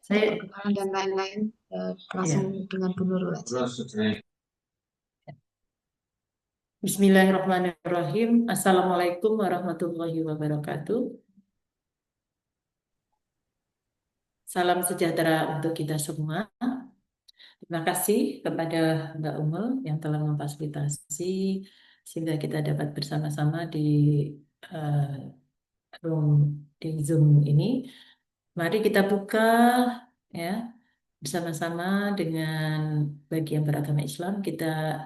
Saya, perkenalan dan lain-lain. Langsung ya. dengan Bu Nurul aja. Bismillahirrahmanirrahim. Assalamualaikum warahmatullahi wabarakatuh. Salam sejahtera untuk kita semua. Terima kasih kepada Mbak Umel yang telah memfasilitasi sehingga kita dapat bersama-sama di eh, room di Zoom ini. Mari kita buka ya bersama-sama dengan bagi yang beragama Islam kita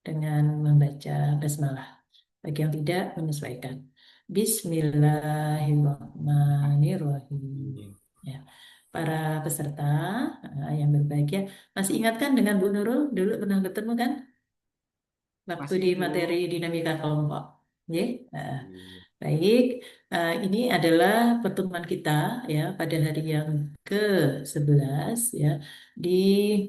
dengan membaca basmalah. Bagi yang tidak, menyesuaikan. Bismillahirrahmanirrahim. Ya. Para peserta yang berbahagia, masih ingatkan dengan Bu Nurul dulu pernah ketemu kan? Waktu Masih di Bu. materi dinamika kelompok. Ya. Baik, ini adalah pertemuan kita ya pada hari yang ke-11 ya di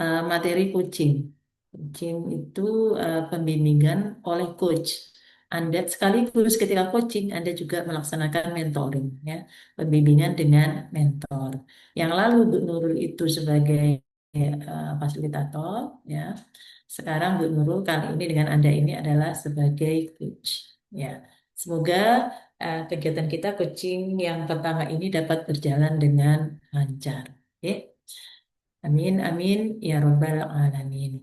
materi coaching. Coaching itu pembimbingan oleh coach. Anda sekaligus ketika coaching, Anda juga melaksanakan mentoring, ya, pembimbingan dengan mentor. Yang lalu Bu Nurul itu sebagai fasilitator, ya. Sekarang Bu Nurul kali ini dengan Anda ini adalah sebagai coach, ya. Semoga kegiatan kita coaching yang pertama ini dapat berjalan dengan lancar. Oke. Amin, amin, ya Robbal Alamin.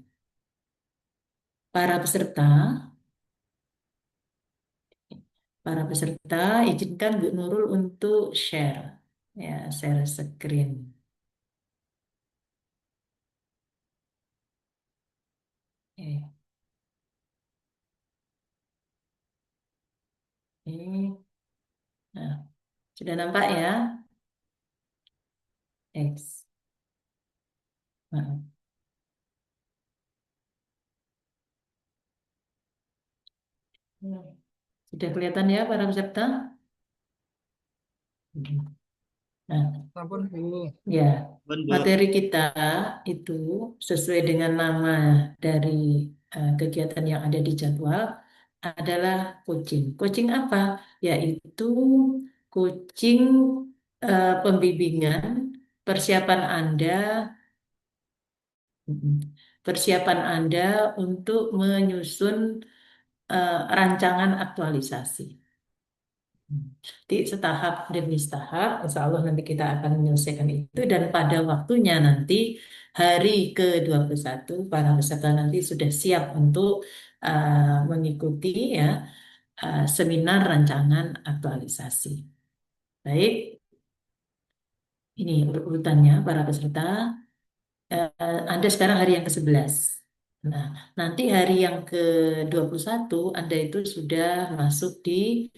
Para peserta, para peserta, izinkan Bu Nurul untuk share, ya, share screen. Oke. Ini, nah, sudah nampak ya? X. Nah, sudah kelihatan ya para peserta? Nah, Ampun Bu. ya, Ampun Bu. materi kita itu sesuai dengan nama dari kegiatan yang ada di jadwal adalah coaching. Coaching apa? Yaitu coaching pembimbingan persiapan Anda, persiapan Anda untuk menyusun rancangan aktualisasi. Jadi setahap demi setahap, insya Allah nanti kita akan menyelesaikan itu dan pada waktunya nanti hari ke-21 para peserta nanti sudah siap untuk mengikuti ya seminar rancangan aktualisasi. Baik, ini urutannya para peserta. Anda sekarang hari yang ke-11. Nah, nanti hari yang ke-21 Anda itu sudah masuk di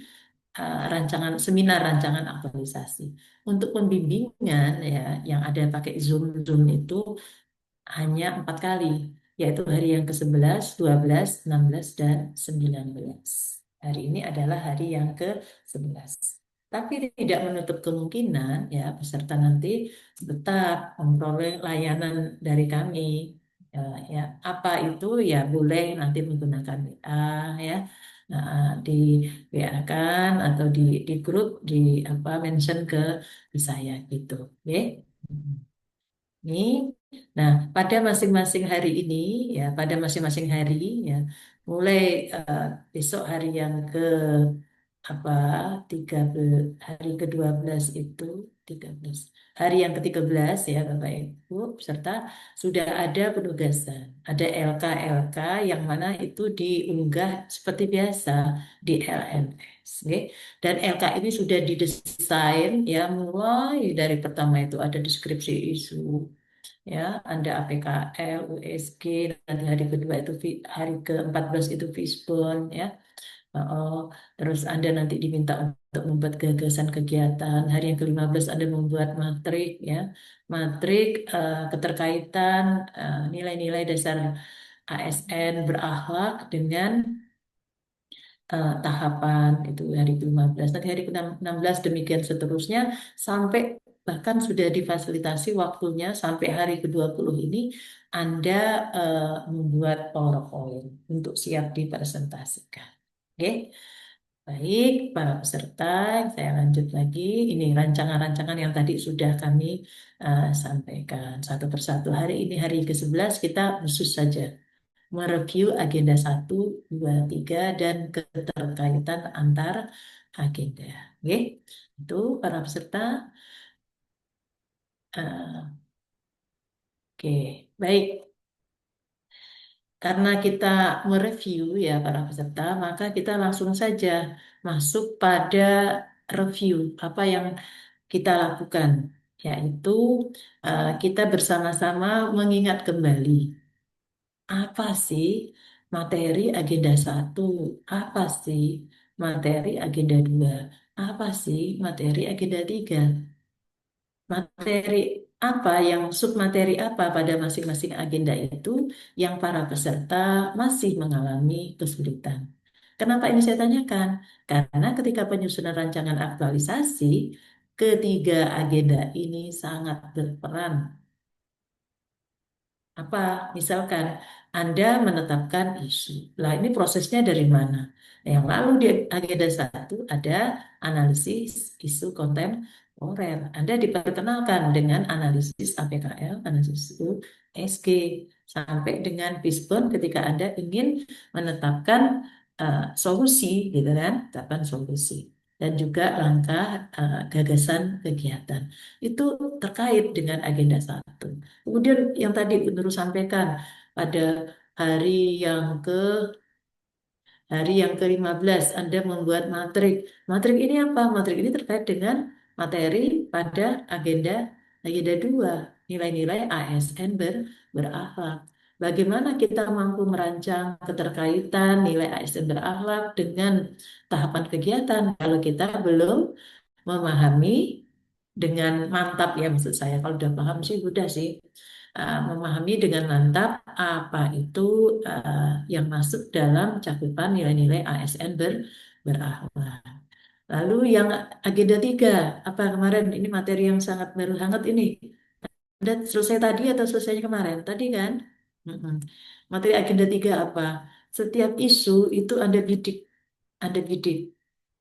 rancangan seminar rancangan aktualisasi. Untuk pembimbingan ya yang ada pakai Zoom Zoom itu hanya 4 kali, yaitu hari yang ke-11, 12, 16, dan 19. Hari ini adalah hari yang ke-11. Tapi tidak menutup kemungkinan ya peserta nanti tetap memperoleh layanan dari kami. Ya, ya, apa itu ya boleh nanti menggunakan WA ya. Nah, di WA kan atau di grup di apa mention ke saya gitu. Oke. Ini, nah pada masing-masing hari ini ya, pada masing-masing hari ya, mulai eh, besok hari yang ke apa 13 hari ke-12 itu 13 hari yang ke-13 ya Bapak Ibu serta sudah ada penugasan, ada LK-LK yang mana itu diunggah seperti biasa di LMS, oke. Dan LK ini sudah didesain ya mulai dari pertama itu ada deskripsi isu ya, Anda APKL, USG, nanti hari kedua itu hari ke-14 itu Fishbone ya. Oh, terus Anda nanti diminta untuk membuat gagasan kegiatan. Hari yang ke-15 Anda membuat matrik ya. Matrik keterkaitan nilai-nilai dasar ASN berakhlak dengan tahapan itu hari ke-15. Nanti hari ke-16 demikian seterusnya sampai bahkan sudah difasilitasi waktunya sampai hari ke-20 ini Anda membuat PowerPoint untuk siap dipresentasikan. Oke. Baik, para peserta, saya lanjut lagi. Ini rancangan-rancangan yang tadi sudah kami sampaikan satu persatu. Hari ini hari ke-11 kita khusus saja mereview agenda 1, 2, 3 dan keterkaitan antar agenda. Oke, itu para peserta. Oke, baik. Karena kita mereview ya para peserta, maka kita langsung saja masuk pada review apa yang kita lakukan, yaitu kita bersama-sama mengingat kembali apa sih materi agenda 1, apa sih materi agenda 2, apa sih materi agenda 3, materi apa yang submateri apa pada masing-masing agenda itu yang para peserta masih mengalami kesulitan. Kenapa ini saya tanyakan? Karena ketika penyusunan rancangan aktualisasi, ketiga agenda ini sangat berperan. Apa? Misalkan Anda menetapkan isu. Lah ini prosesnya dari mana? Nah, yang lalu di agenda 1 ada analisis isu kontemporer. Anda diperkenalkan dengan analisis APKL, analisis isu SG, sampai dengan Bisbon ketika Anda ingin menetapkan solusi, gitu kan? Menetapkan solusi. Dan juga langkah gagasan kegiatan. Itu terkait dengan agenda 1. Kemudian yang tadi Guru sampaikan pada hari yang ke hari yang ke-15 Anda membuat matrik. Matrik ini apa? Matrik ini terkait dengan materi pada agenda 2, nilai-nilai ASN berakhlak. Bagaimana kita mampu merancang keterkaitan nilai ASN berakhlak dengan tahapan kegiatan kalau kita belum memahami dengan mantap ya, maksud saya kalau udah paham sih udah sih. Memahami dengan mantap apa itu yang masuk dalam cakupan nilai-nilai ASN berakhlak. Lalu yang agenda 3 apa kemarin ini materi yang sangat baru hangat ini. Anda selesai tadi atau selesainya kemarin? Tadi kan? Mm-mm. Materi agenda 3 apa? Setiap isu itu Anda bidik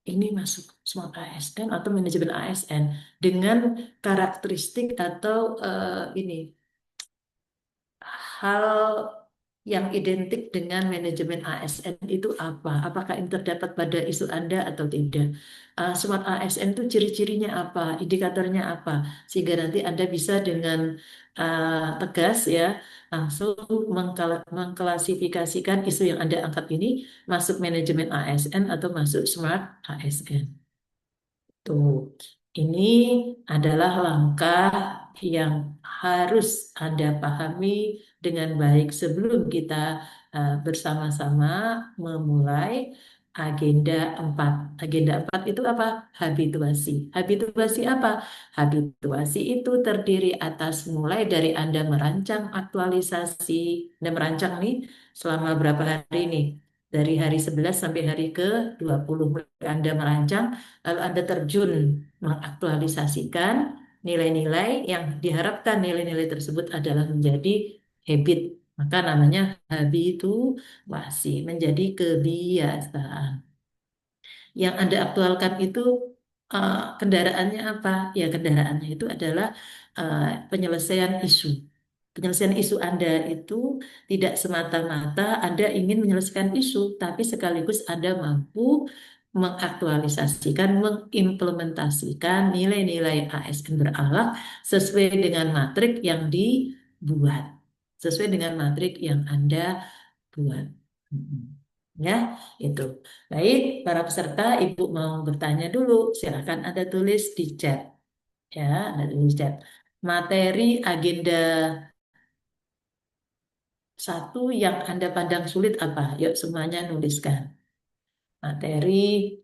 ini masuk smart ASN atau manajemen ASN dengan karakteristik atau ini hal yang identik dengan manajemen ASN itu apa? Apakah ini terdapat pada isu Anda atau tidak? Smart ASN itu ciri-cirinya apa? Indikatornya apa? Sehingga nanti Anda bisa dengan tegas ya langsung mengklasifikasikan isu yang Anda angkat ini masuk manajemen ASN atau masuk smart ASN. Tuh, ini adalah langkah yang harus Anda pahami dengan baik sebelum kita bersama-sama memulai agenda 4. Agenda 4 itu apa? Habituasi. Habituasi apa? Habituasi itu terdiri atas mulai dari Anda merancang aktualisasi. Anda merancang nih selama berapa hari nih? Dari hari 11 sampai hari ke-20 Anda merancang lalu Anda terjun mengaktualisasikan nilai-nilai yang diharapkan nilai-nilai tersebut adalah menjadi habit. Maka namanya habituasi, menjadi kebiasaan. Yang Anda aktualkan itu kendaraannya apa? Ya, kendaraannya itu adalah penyelesaian isu. Penyelesaian isu Anda itu tidak semata-mata Anda ingin menyelesaikan isu, tapi sekaligus Anda mampu mengaktualisasikan, mengimplementasikan nilai-nilai ASN berakhlak sesuai dengan matrik yang dibuat, sesuai dengan matrik yang Anda buat. Mm-mm. Ya, itu. Baik, para peserta, Ibu mau bertanya dulu. Silakan Anda tulis di chat. Ya, Anda tulis di chat. Materi agenda 1 yang Anda pandang sulit apa? Yuk semuanya nuliskan. Materi,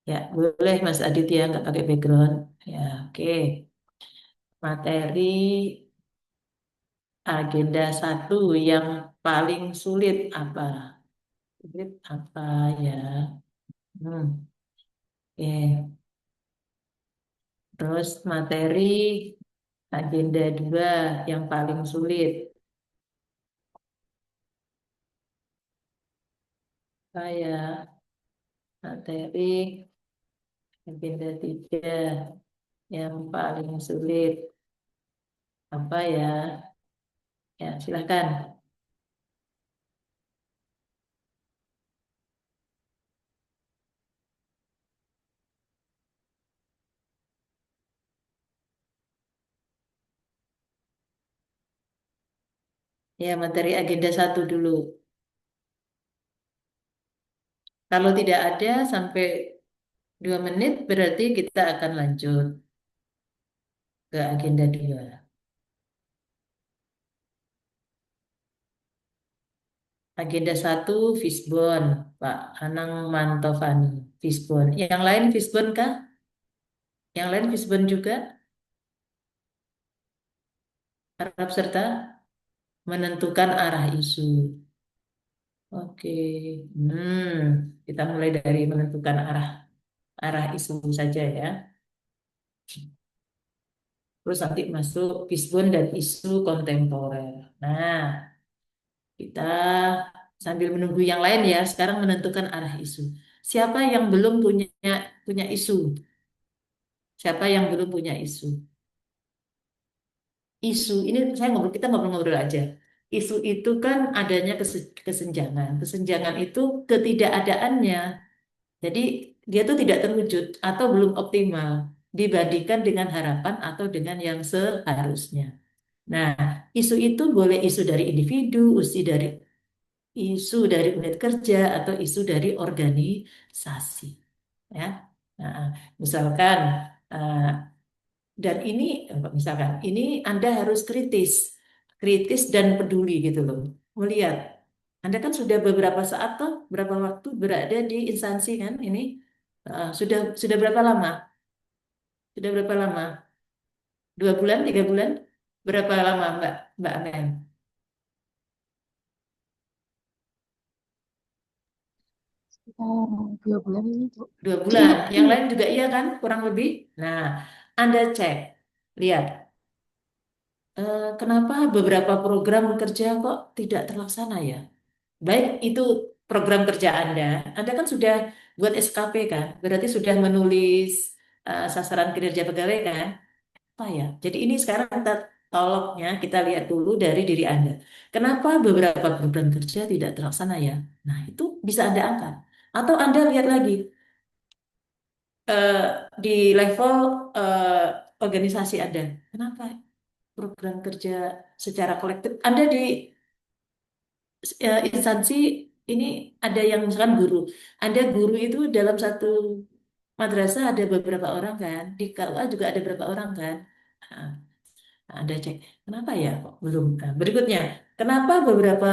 ya boleh Mas Aditya nggak pakai background. Ya, oke. Materi agenda 1 yang paling sulit apa? Sulit apa ya? Oke. Terus materi agenda 2 yang paling sulit. Saya. Materi agenda 3 yang paling sulit apa ya? Ya, silahkan. Ya, materi agenda 1 dulu. Kalau tidak ada sampai 2 menit, berarti kita akan lanjut ke agenda 2. Agenda 1, Fishbone, Pak Anang Mantovani, Fishbone. Yang lain Fishbone kah? Yang lain Fishbone juga? Harap serta menentukan arah isu. Oke, kita mulai dari menentukan arah arah isu saja ya. Terus nanti masuk Fishbone dan isu kontemporer. Nah, kita sambil menunggu yang lain ya, sekarang menentukan arah isu. Siapa yang belum punya punya isu? Siapa yang belum punya isu? Isu ini saya ngobrol kita ngobrol-ngobrol aja. Isu itu kan adanya kesenjangan. Kesenjangan itu ketidakadaannya. Jadi dia tuh tidak terwujud atau belum optimal dibandingkan dengan harapan atau dengan yang seharusnya. Nah, isu itu boleh isu dari individu, isu dari unit kerja atau isu dari organisasi. Ya, nah, misalkan eh, dan ini misalkan ini Anda harus kritis dan peduli gitu loh. Melihat Anda kan sudah beberapa saat tuh, berapa waktu berada di instansi kan ini. Sudah berapa lama? Sudah berapa lama? 2 bulan, 3 bulan? Berapa lama Mbak Mbak Amen? sekitar 2 bulan ini, Bu. 2 bulan. Yang lain juga iya kan, kurang lebih. Nah, Anda cek, lihat, kenapa beberapa program kerja kok tidak terlaksana ya? Baik itu program kerja Anda. Anda kan sudah buat SKP kan, berarti sudah menulis sasaran kinerja pegawai kan? Apa ya? Jadi ini sekarang kita toloknya kita lihat dulu dari diri Anda. Kenapa beberapa program kerja tidak terlaksana ya? Nah, itu bisa Anda angkat. Atau Anda lihat lagi eh, di level organisasi Anda. Kenapa program kerja secara kolektif Anda di instansi ini ada yang misalkan guru. Anda guru itu dalam satu madrasah ada beberapa orang kan, di KUA juga ada beberapa orang kan. Nah, Anda cek, kenapa ya kok belum? Nah, berikutnya, kenapa beberapa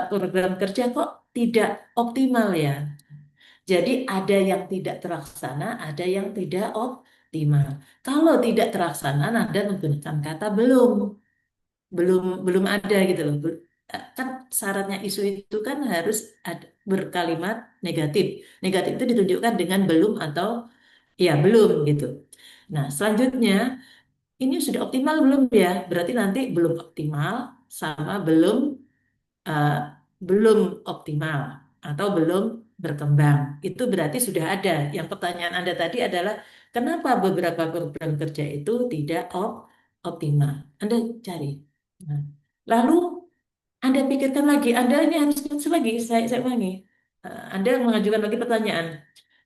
program kerja kok tidak optimal ya? Jadi ada yang tidak terlaksana, ada yang tidak optimal. Kalau tidak terlaksana, Anda menggunakan kata belum, belum ada gitu loh. Kan syaratnya isu itu kan harus berkalimat negatif. Negatif itu ditunjukkan dengan belum atau ya belum gitu. Nah, selanjutnya ini sudah optimal belum ya? Berarti nanti belum optimal sama eh, belum optimal atau belum berkembang. Itu berarti sudah ada. Yang pertanyaan Anda tadi adalah kenapa beberapa program kerja itu tidak optimal? Anda cari. Nah, lalu Anda pikirkan lagi, Anda ini harus cancel lagi, saya ulangi. Anda mengajukan lagi pertanyaan.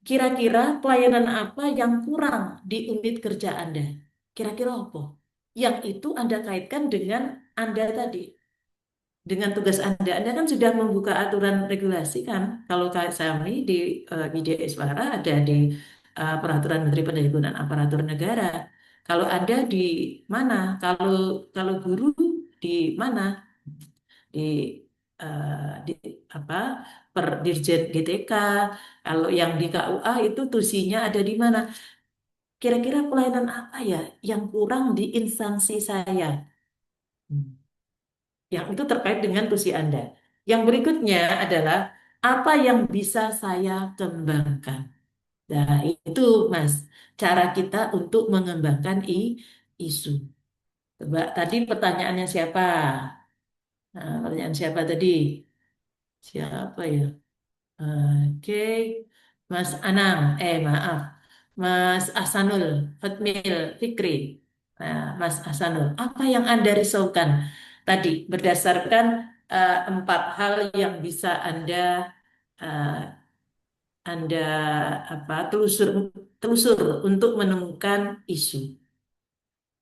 Kira-kira pelayanan apa yang kurang di unit kerja Anda? Kira-kira apa? Yang itu Anda kaitkan dengan Anda tadi, dengan tugas Anda. Anda kan sudah membuka aturan regulasi kan? Kalau kami di Widya Iswara ada di Peraturan Menteri Pendaya Aparatur Negara. Kalau Anda di mana? Kalau guru di mana? Di di apa? Per Dirjen GTK. Kalau yang di KUA itu tusinya ada di mana? Kira-kira pelayanan apa ya yang kurang di instansi saya? Hmm. Yang itu terkait dengan tusi Anda. Yang berikutnya adalah apa yang bisa saya kembangkan. Nah, itu Mas, cara kita untuk mengembangkan isu. Coba tadi pertanyaannya siapa? Nah, pertanyaan siapa tadi? Siapa ya? Oke. Mas Anang, maaf, Mas Ahsanul, Fatmil, Fikri. Nah, Mas Ahsanul, apa yang Anda risaukan tadi berdasarkan empat hal yang bisa eh, Anda telusur telusur untuk menemukan isu.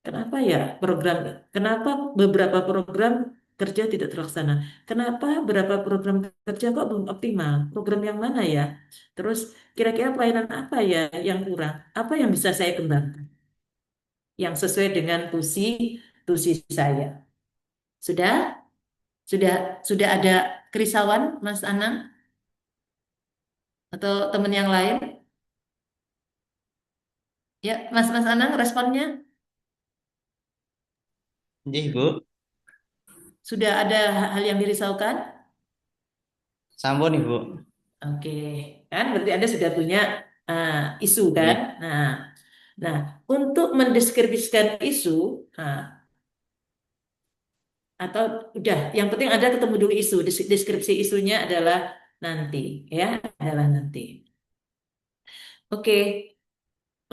Kenapa ya program, kenapa beberapa program kerja tidak terlaksana? Kenapa beberapa program kerja kok belum optimal? Program yang mana ya? Terus kira-kira pelayanan apa ya yang kurang? Apa yang bisa saya kembangkan? Yang sesuai dengan tusi saya. Sudah? Sudah ada kerisauan, Mas Anang? Atau teman yang lain? Ya, Mas Anang, responnya? Nggih, Bu. Sudah ada hal yang dirisaukan? Sampun, Ibu. Oke, kan berarti Anda sudah punya isu kan? Nggih. Nah, nah untuk mendeskripsikan isu, nah, atau udah, yang penting Anda ketemu dulu isu. Deskripsi isunya adalah nanti, ya, adalah nanti. Oke,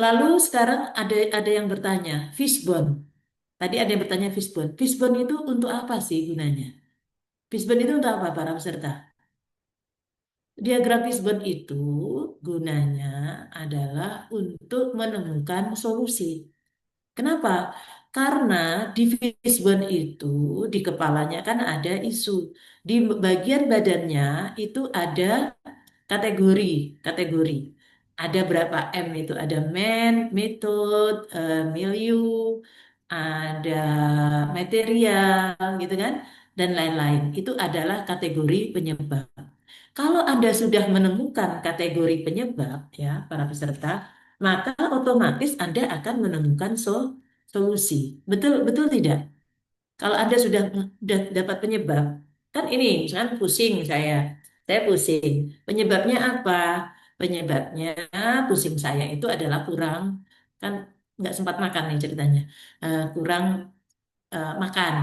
lalu sekarang ada yang bertanya, fishbone. Tadi ada yang bertanya fishbone. Fishbone itu untuk apa sih gunanya? Fishbone itu untuk apa para peserta? Diagram Fishbone itu gunanya adalah untuk menemukan solusi. Kenapa? Karena di Fishbone itu di kepalanya kan ada isu. Di bagian badannya itu ada kategori, kategori. Ada berapa M itu? Ada man, method, milieu, ada material, gitu kan? Dan lain-lain. Itu adalah kategori penyebab. Kalau Anda sudah menemukan kategori penyebab, ya, para peserta, maka otomatis Anda akan menemukan solusi. Betul, betul tidak? Kalau Anda sudah dapat penyebab, kan ini, misalkan pusing saya pusing. Penyebabnya apa? Penyebabnya pusing saya itu adalah kurang, kan nggak sempat makan nih ceritanya. Kurang makan.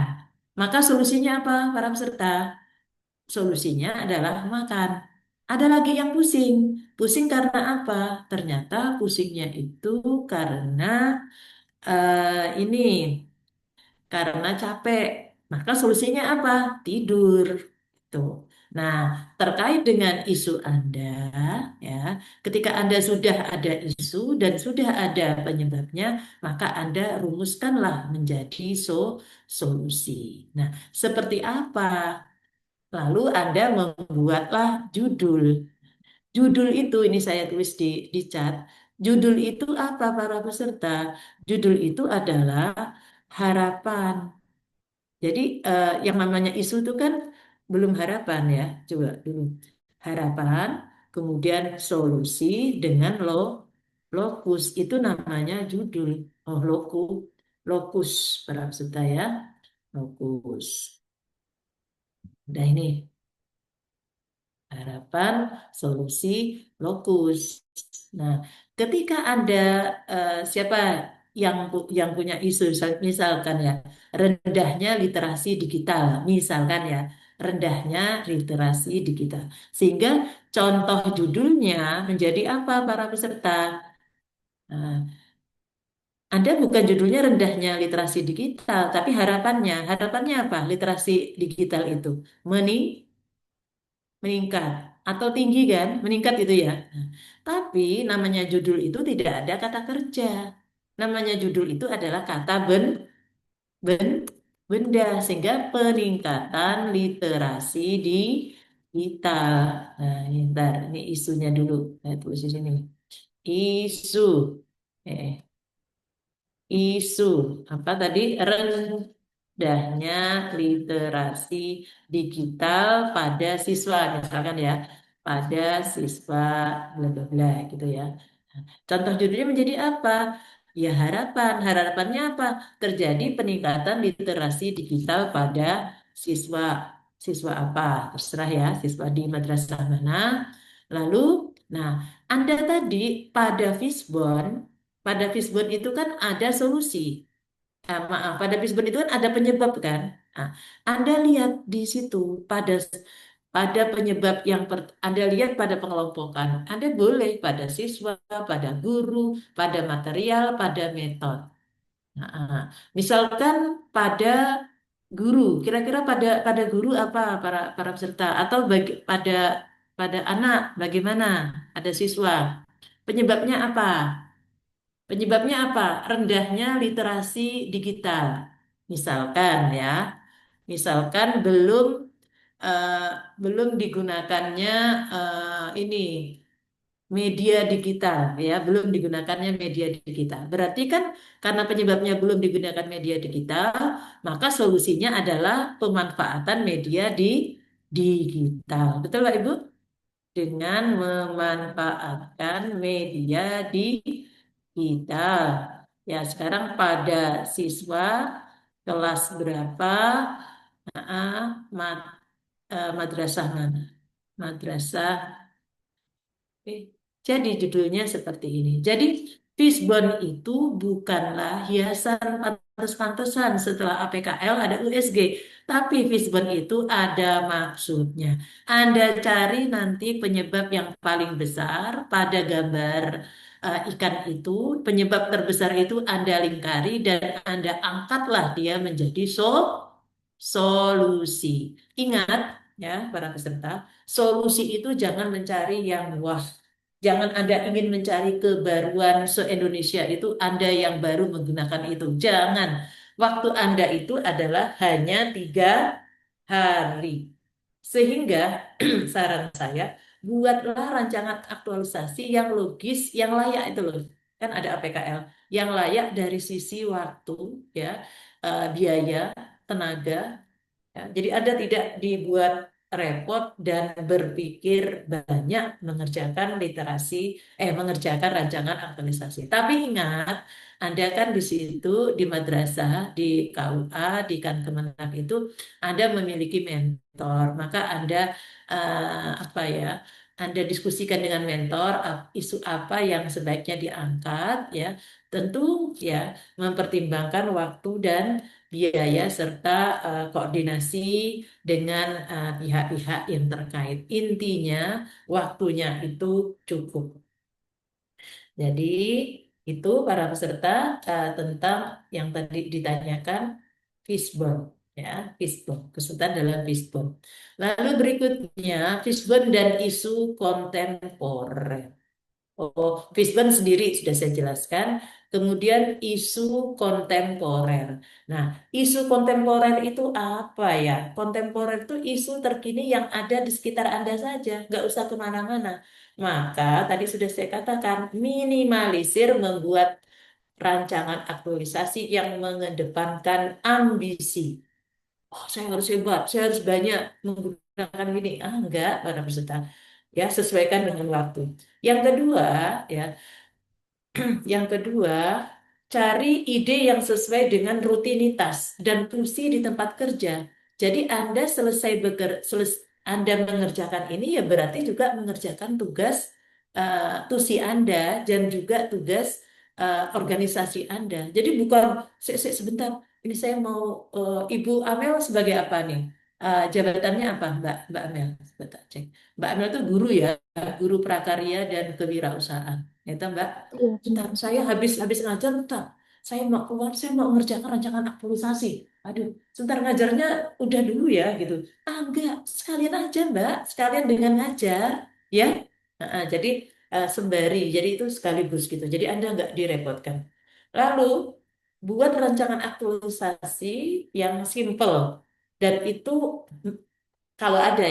Maka solusinya apa, para peserta? Solusinya adalah makan. Ada lagi yang pusing. Pusing karena apa? Ternyata pusingnya itu karena ini karena capek. Maka solusinya apa? Tidur. Tuh. Nah, terkait dengan isu Anda, ya, ketika Anda sudah ada isu dan sudah ada penyebabnya, maka Anda rumuskanlah menjadi solusi. Nah, seperti apa? Lalu Anda membuatlah judul. Judul itu, ini saya tulis di chat. Judul itu apa para peserta? Judul itu adalah harapan. Jadi yang namanya isu itu kan belum harapan ya. Coba dulu. Harapan, kemudian solusi dengan lokus. Itu namanya judul. Oh, lokus para peserta ya. Lokus. Nah ini. Harapan, solusi, lokus. Nah, ketika Anda siapa yang punya isu, misalkan ya, rendahnya literasi digital, misalkan ya, rendahnya literasi digital. Sehingga contoh judulnya menjadi apa para peserta? Nah, Anda bukan judulnya rendahnya literasi digital, tapi harapannya apa? Literasi digital itu meningkat atau tinggi kan, meningkat itu ya. Nah, tapi namanya judul itu tidak ada kata kerja. Namanya judul itu adalah kata ben, benda sehingga peningkatan literasi digital. Nah, ini ntar, ini isunya dulu. Saya tulis di sini. Isu. Eh, isu apa tadi rendahnya literasi digital pada siswa misalkan ya pada siswa bla bla bla gitu ya. Contoh judulnya menjadi apa? Ya harapannya apa? Terjadi peningkatan literasi digital pada siswa siswa apa? Terserah ya siswa di madrasah mana. Lalu, nah Anda tadi pada Fishbone pada Fishbone itu kan ada solusi. Maaf, pada Fishbone itu kan ada penyebab kan. Nah, Anda lihat di situ pada penyebab yang Anda lihat pada pengelompokan, Anda boleh pada siswa, pada guru, pada material, pada metode. Nah, misalkan pada guru, kira-kira pada guru apa para peserta atau pada anak bagaimana? Ada siswa. Penyebabnya apa? Penyebabnya apa? Rendahnya literasi digital. Misalkan ya, misalkan eh, belum digunakannya ini media digital ya, belum digunakannya media digital. Berarti kan karena penyebabnya belum digunakan media digital, maka solusinya adalah pemanfaatan media di digital. Betul Pak Ibu? Dengan memanfaatkan media digital. Ya, sekarang pada siswa kelas berapa? Mat, madrasah mana? Madrasah. Oke. Jadi judulnya seperti ini. Jadi Fishbone itu bukanlah hiasan pantas-pantasan setelah APKL ada USG. Tapi Fishbone itu ada maksudnya. Anda cari nanti penyebab yang paling besar pada gambar ikan itu. Penyebab terbesar itu Anda lingkari dan Anda angkatlah dia menjadi solusi. Ingat ya para peserta. Solusi itu jangan mencari yang wah. Jangan Anda ingin mencari kebaruan se-Indonesia itu Anda yang baru menggunakan itu. Jangan. Waktu Anda itu adalah hanya 3 hari. Sehingga saran saya, buatlah rancangan aktualisasi yang logis, yang layak itu loh. Kan ada APKL. Yang layak dari sisi waktu, ya, biaya, tenaga, ya, jadi Anda tidak dibuat repot dan berpikir banyak mengerjakan rancangan aktualisasi. Tapi ingat, Anda kan di situ di madrasah, di KUA, di Kan Kemenag itu Anda memiliki mentor, maka Anda apa ya? Anda diskusikan dengan mentor isu apa yang sebaiknya diangkat ya. Tentu ya mempertimbangkan waktu dan biaya serta koordinasi dengan pihak-pihak yang terkait. Intinya, waktunya itu cukup. Jadi, itu para peserta tentang yang tadi ditanyakan fishbone. Ya, fishbone, kesulitan dalam fishbone. Lalu berikutnya, fishbone dan isu kontemporer. Oh, Fishburne sendiri sudah saya jelaskan. Kemudian isu kontemporer. Nah, isu kontemporer itu apa ya? Kontemporer itu isu terkini yang ada di sekitar Anda saja, nggak usah kemana-mana. Maka tadi sudah saya katakan, minimalisir membuat rancangan aktualisasi yang mengedepankan ambisi. Oh, saya harus hebat, saya harus banyak menggunakan ini. Ah, enggak, para peserta. Ya, sesuaikan dengan waktu. Yang kedua, ya, yang kedua, cari ide yang sesuai dengan rutinitas dan fungsi di tempat kerja. Jadi Anda Anda mengerjakan ini ya berarti juga mengerjakan tugas tusi Anda dan juga tugas organisasi Anda. Jadi bukan sebentar, ini saya mau Ibu Amel sebagai apa nih? Jabatannya apa, Mbak Amel? Sebentar, cek. Mbak Amel itu guru ya, guru prakarya dan kewirausahaan. Ya, toh, Mbak. Iya, Bentar, benar. saya habis ngajar, bentar. Saya mau keluar, saya mau mengerjakan rancangan aktualisasi. Aduh, sebentar ngajarnya udah dulu ya, gitu. Ah, enggak, sekalian aja, Mbak. Sekalian dengan ngajar, ya. Jadi, sembari, jadi itu sekaligus gitu. Jadi Anda enggak direpotkan. Lalu, buat rancangan aktualisasi yang simple. Dan itu, kalau ada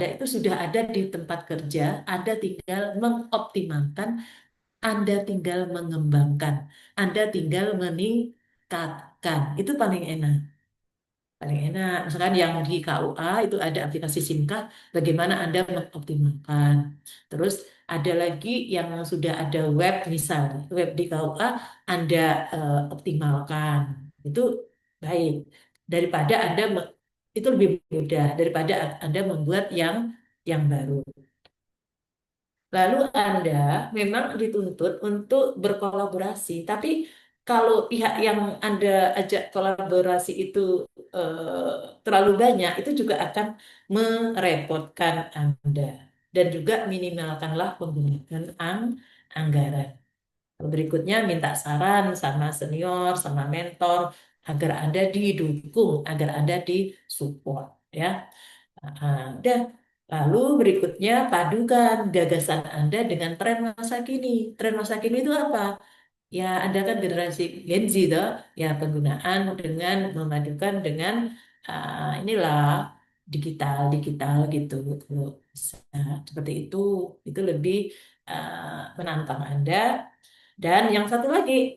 itu sudah ada di tempat kerja, Anda tinggal mengoptimalkan anda tinggal mengembangkan, Anda tinggal meningkatkan. Itu paling enak. Paling enak. Misalkan yang di KUA itu ada aplikasi Simkah, bagaimana Anda mengoptimalkan. Terus ada lagi yang sudah ada web, misal web di KUA Anda optimalkan. Itu baik. Daripada itu lebih mudah daripada Anda membuat yang baru. Lalu Anda memang dituntut untuk berkolaborasi, tapi kalau pihak yang Anda ajak kolaborasi itu terlalu banyak, itu juga akan merepotkan Anda. Dan juga minimalkanlah penggunaan anggaran. Berikutnya minta saran sama senior, sama mentor, agar Anda didukung, agar Anda disupport. Ya. Udah. Lalu berikutnya padukan gagasan Anda dengan tren masa kini. Tren masa kini itu apa? Ya, Anda kan generasi Gen Z toh, ya penggunaan dengan memadukan dengan inilah digital gitu. Kalau bisa seperti itu lebih menantang Anda. Dan yang satu lagi,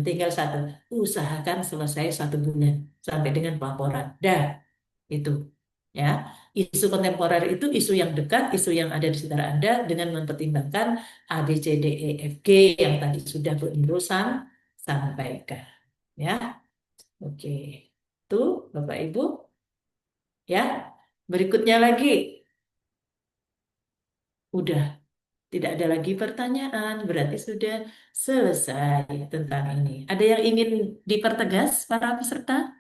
tinggal satu, usahakan selesai 1 bulan sampai dengan pelaporan. Dah, itu. Ya, isu kontemporer itu isu yang dekat, isu yang ada di sekitar Anda dengan mempertimbangkan A, B, C, D, E, F, G yang tadi sudah Bu Nirusan sampaikan. Ya, oke. Itu Bapak Ibu. Ya, berikutnya lagi. Udah tidak ada lagi pertanyaan, berarti sudah selesai tentang ini. Ada yang ingin dipertegas para peserta?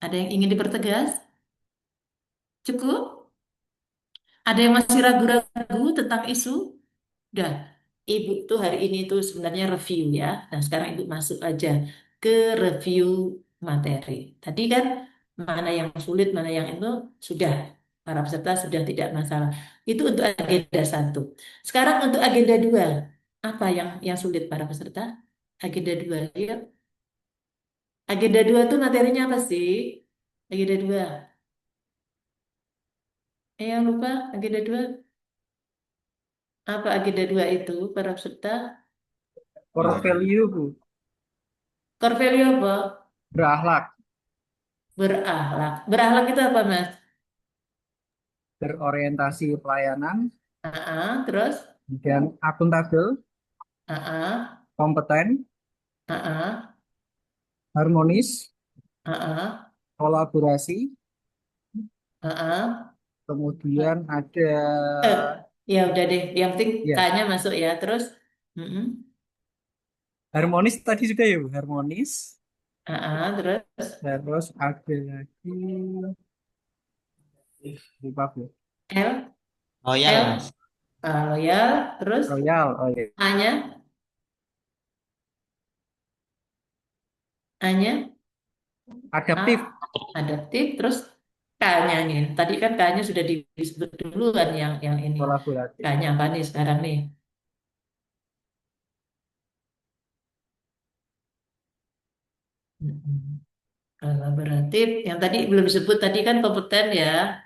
Ada yang ingin dipertegas? Cukup? Ada yang masih ragu-ragu tentang isu? Udah, Ibu tuh hari ini tuh sebenarnya review ya. Nah, sekarang Ibu masuk aja ke review materi. Tadi kan mana yang sulit, mana yang itu sudah para peserta sudah tidak masalah. Itu untuk agenda 1. Sekarang untuk agenda 2, apa yang sulit para peserta? Agenda 2, ya. Agenda 2 tuh materinya apa sih? Agenda 2. Yang lupa agenda 2. Apa agenda 2 itu para peserta? Core value, Bu. Core value apa? Berakhlak, Berakhlak. Berakhlak itu apa, Mas? berorientasi pelayanan, Terus? dan akuntabel, Ah, ah, kompeten, ah, ah, harmonis, ah, ah, kolaborasi, ah, ah. kemudian ada Eh, ya udah deh. Yang penting ya K-nya masuk ya. Terus? Mm-mm. harmonis tadi sudah ya, Bu. Harmonis. Terus? Terus ada lagi lupa, Bu. L, Loyal, L, Mas. loyal. Terus? Royal, oh ya. A-nya? A-nya? A, Adaptif, adaptif. Terus K-nya nih. Tadi kan K-nya sudah disebut dulu kan yang ini. kolaboratif. K-nya apa nih sekarang nih? Mm-mm. Kolaboratif. Yang tadi belum disebut tadi kan kompeten ya.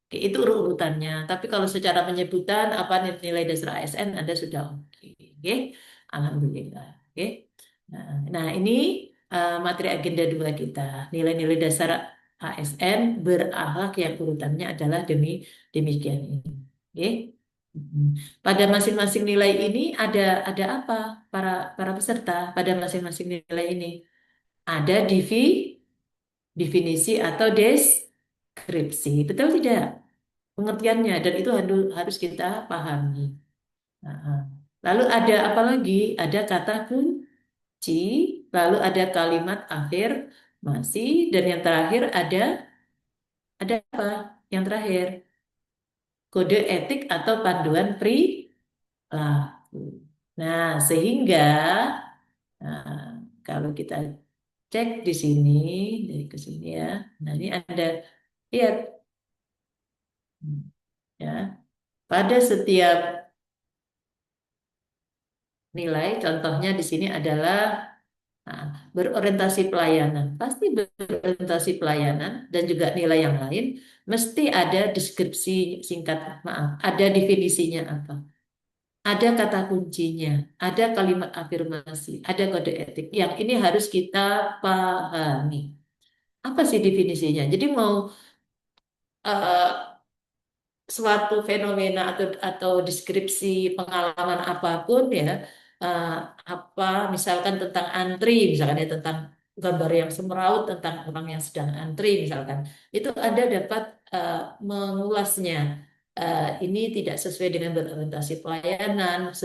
Oke, itu urutannya. Tapi kalau secara penyebutan apa nilai dasar ASN Anda sudah oke. Oke, Alhamdulillah. Oke. Nah, ini materi agenda 2 kita. Nilai-nilai dasar ASN berakhlak yang urutannya adalah demikian ini. Oke. Mm. Pada masing-masing nilai ini ada apa para para peserta pada masing-masing nilai ini? Ada definisi atau deskripsi. Betul tidak? Pengertiannya dan itu harus kita pahami. Nah, lalu ada apa lagi? Ada kata kunci, lalu ada kalimat afirmasi dan yang terakhir ada apa? Yang terakhir kode etik atau panduan perilaku. Nah, sehingga nah, kalau kita cek di sini dari ke sini ya. Nah, ini ada lihat ya. Pada setiap nilai, contohnya di sini adalah berorientasi pelayanan. Pasti berorientasi pelayanan dan juga nilai yang lain, mesti ada deskripsi singkat, maaf, ada definisinya apa. Ada kata kuncinya, ada kalimat afirmasi, ada kode etik. Yang ini harus kita pahami. Apa sih definisinya? Jadi mau eh, suatu fenomena atau deskripsi pengalaman apapun ya eh, apa misalkan tentang antri misalkan ya tentang gambar yang semeraut tentang orang yang sedang antri misalkan itu Anda dapat mengulasnya ini tidak sesuai dengan berorientasi pelayanan,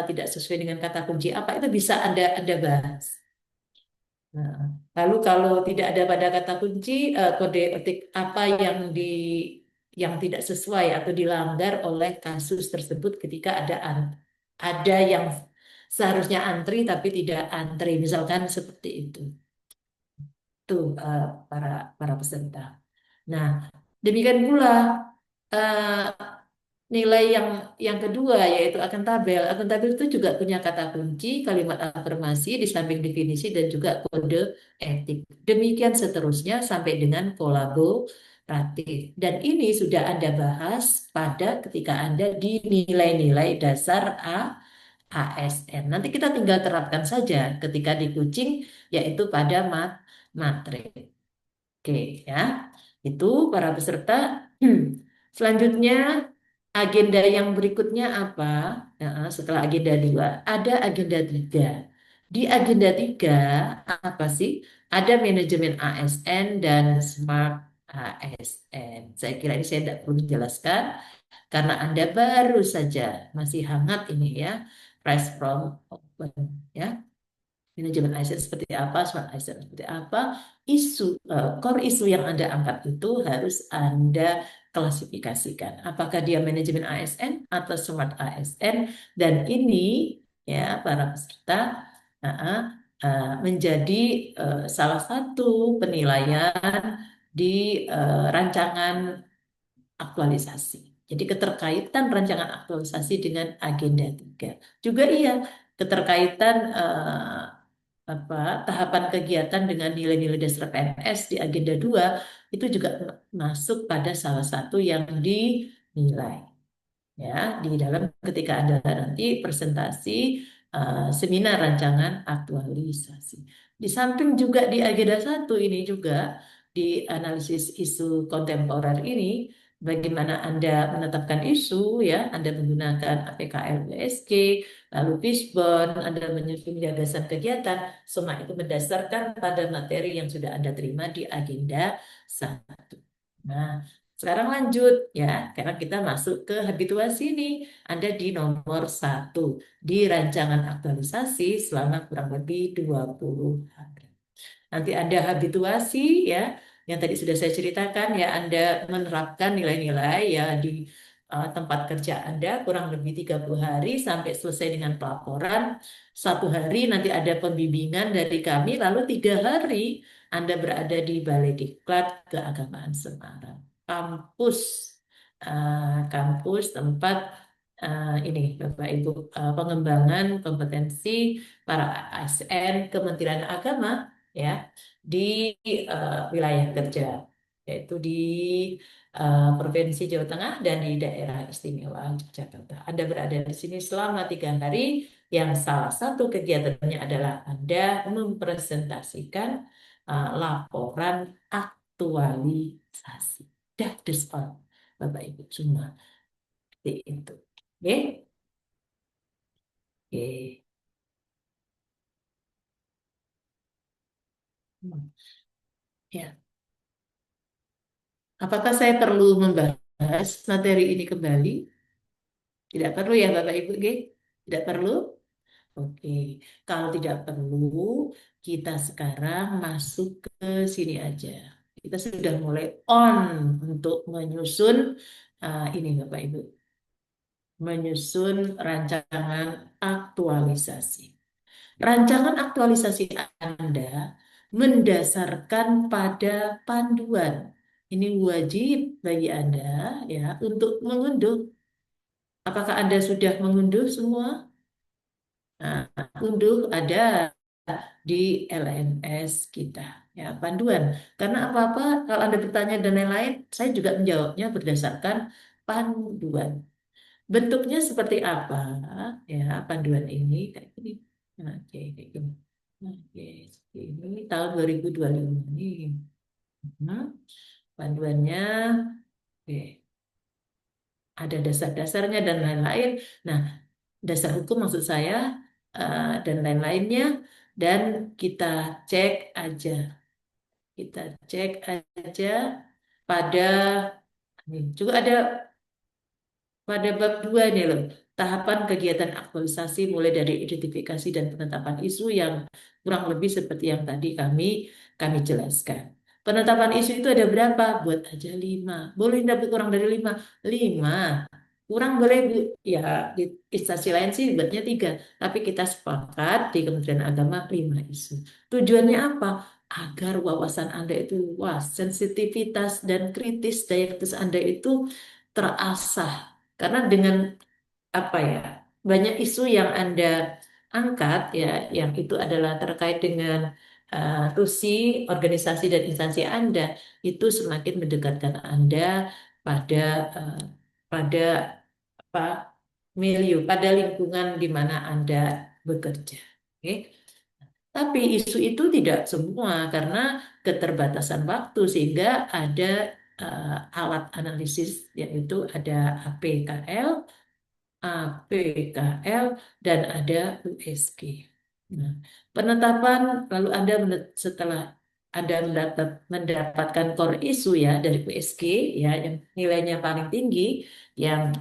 tidak sesuai dengan kata kunci apa, itu bisa Anda bahas. Nah, lalu kalau tidak ada pada kata kunci, kode etik apa yang tidak sesuai atau dilanggar oleh kasus tersebut ketika ada yang seharusnya antri tapi tidak antri, misalkan seperti itu. Tuh para para peserta. Nah, demikian pula eh, nilai yang kedua yaitu akuntabel. Akuntabel itu juga punya kata kunci, kalimat afirmasi di samping definisi dan juga kode etik. Demikian seterusnya sampai dengan kolaboratif. Dan ini sudah Anda bahas pada ketika Anda di nilai-nilai dasar ASN. Nanti kita tinggal terapkan saja ketika di coaching yaitu pada materi. Oke, ya. Itu para peserta. Selanjutnya, agenda yang berikutnya apa? Nah, setelah agenda 2, ada agenda 3. Di agenda 3, apa sih? Ada manajemen ASN dan smart ASN. Saya kira ini saya tidak perlu jelaskan karena Anda baru saja masih hangat ini ya. Fresh from open ya. Manajemen ASN seperti apa, smart ASN seperti apa, core isu yang Anda angkat itu harus Anda klasifikasikan. Apakah dia manajemen ASN atau smart ASN, dan ini ya para peserta menjadi salah satu penilaian di rancangan aktualisasi. Jadi keterkaitan rancangan aktualisasi dengan agenda 3. Juga iya, keterkaitan apa tahapan kegiatan dengan nilai-nilai dasar PNS di agenda 2 itu juga masuk pada salah satu yang dinilai ya di dalam ketika Anda nanti presentasi seminar rancangan aktualisasi. Di samping juga di agenda 1 ini juga di analisis isu kontemporer ini bagaimana Anda menetapkan isu ya, Anda menggunakan APKL USG, lalu Fishbone, Anda menyusun gagasan kegiatan, semua itu berdasarkan pada materi yang sudah Anda terima di agenda 1. Nah, sekarang lanjut ya, karena kita masuk ke habituasi nih. Anda di nomor 1 di rancangan aktualisasi selama kurang lebih 20 hari. Nanti Anda habituasi ya, yang tadi sudah saya ceritakan ya, Anda menerapkan nilai-nilai ya di tempat kerja Anda kurang lebih 30 hari sampai selesai dengan pelaporan. 1 hari nanti ada pembimbingan dari kami, lalu 3 hari Anda berada di Balai Diklat Keagamaan Semarang. Kampus, kampus tempat ini Bapak Ibu pengembangan kompetensi para ASN Kementerian Agama ya di wilayah kerja yaitu di Provinsi Jawa Tengah dan di Daerah Istimewa Yogyakarta. Anda berada di sini selama 3 hari yang salah satu kegiatannya adalah Anda mempresentasikan laporan aktualisasi. That's all, Bapak Ibu, cuma seperti itu. Oke? Oke. Ya. Apakah saya perlu membahas materi ini kembali? Tidak perlu ya Bapak Ibu, G? Tidak perlu? Oke. Kalau tidak perlu, kita sekarang masuk ke sini aja. Kita sudah mulai on untuk menyusun ini Bapak Ibu, menyusun rancangan aktualisasi. Rancangan aktualisasi Anda mendasarkan pada panduan. Ini wajib bagi Anda ya untuk mengunduh. Apakah Anda sudah mengunduh semua? Nah, unduh ada di LMS kita ya panduan. Karena apa-apa kalau Anda bertanya dan lain-lain, saya juga menjawabnya berdasarkan panduan. Bentuknya seperti apa? Ya, panduan ini kayak gini. Oke, kayak gini. Oke, ini tahun 2025 ini. Hmm, panduannya, oke, ada dasar-dasarnya dan lain-lain. Nah, dasar hukum maksud saya dan lain-lainnya. Dan kita cek aja, kita cek aja pada ini juga ada pada bab 2 nih loh, tahapan kegiatan aktualisasi mulai dari identifikasi dan penetapan isu yang kurang lebih seperti yang tadi kami jelaskan. Penetapan isu itu ada berapa? Buat aja 5. Boleh dapat kurang dari 5? 5. Kurang boleh, Bu. Ya, di instansi lain sih buatnya 3. Tapi kita sepakat di Kementerian Agama 5 isu. Tujuannya apa? Agar wawasan Anda itu luas, sensitivitas dan kritis daya kritis Anda itu terasah. Karena dengan apa ya, banyak isu yang Anda angkat ya, yang itu adalah terkait dengan tusi, organisasi dan instansi Anda, itu semakin mendekatkan Anda pada eh, pada apa milieu, pada lingkungan di mana Anda bekerja. Oke. Tapi isu itu tidak semua karena keterbatasan waktu sehingga ada alat analisis yaitu ada APKL, APKL, dan ada USG. Nah, penetapan lalu setelah Anda mendapatkan core isu ya dari USG ya yang nilainya paling tinggi yang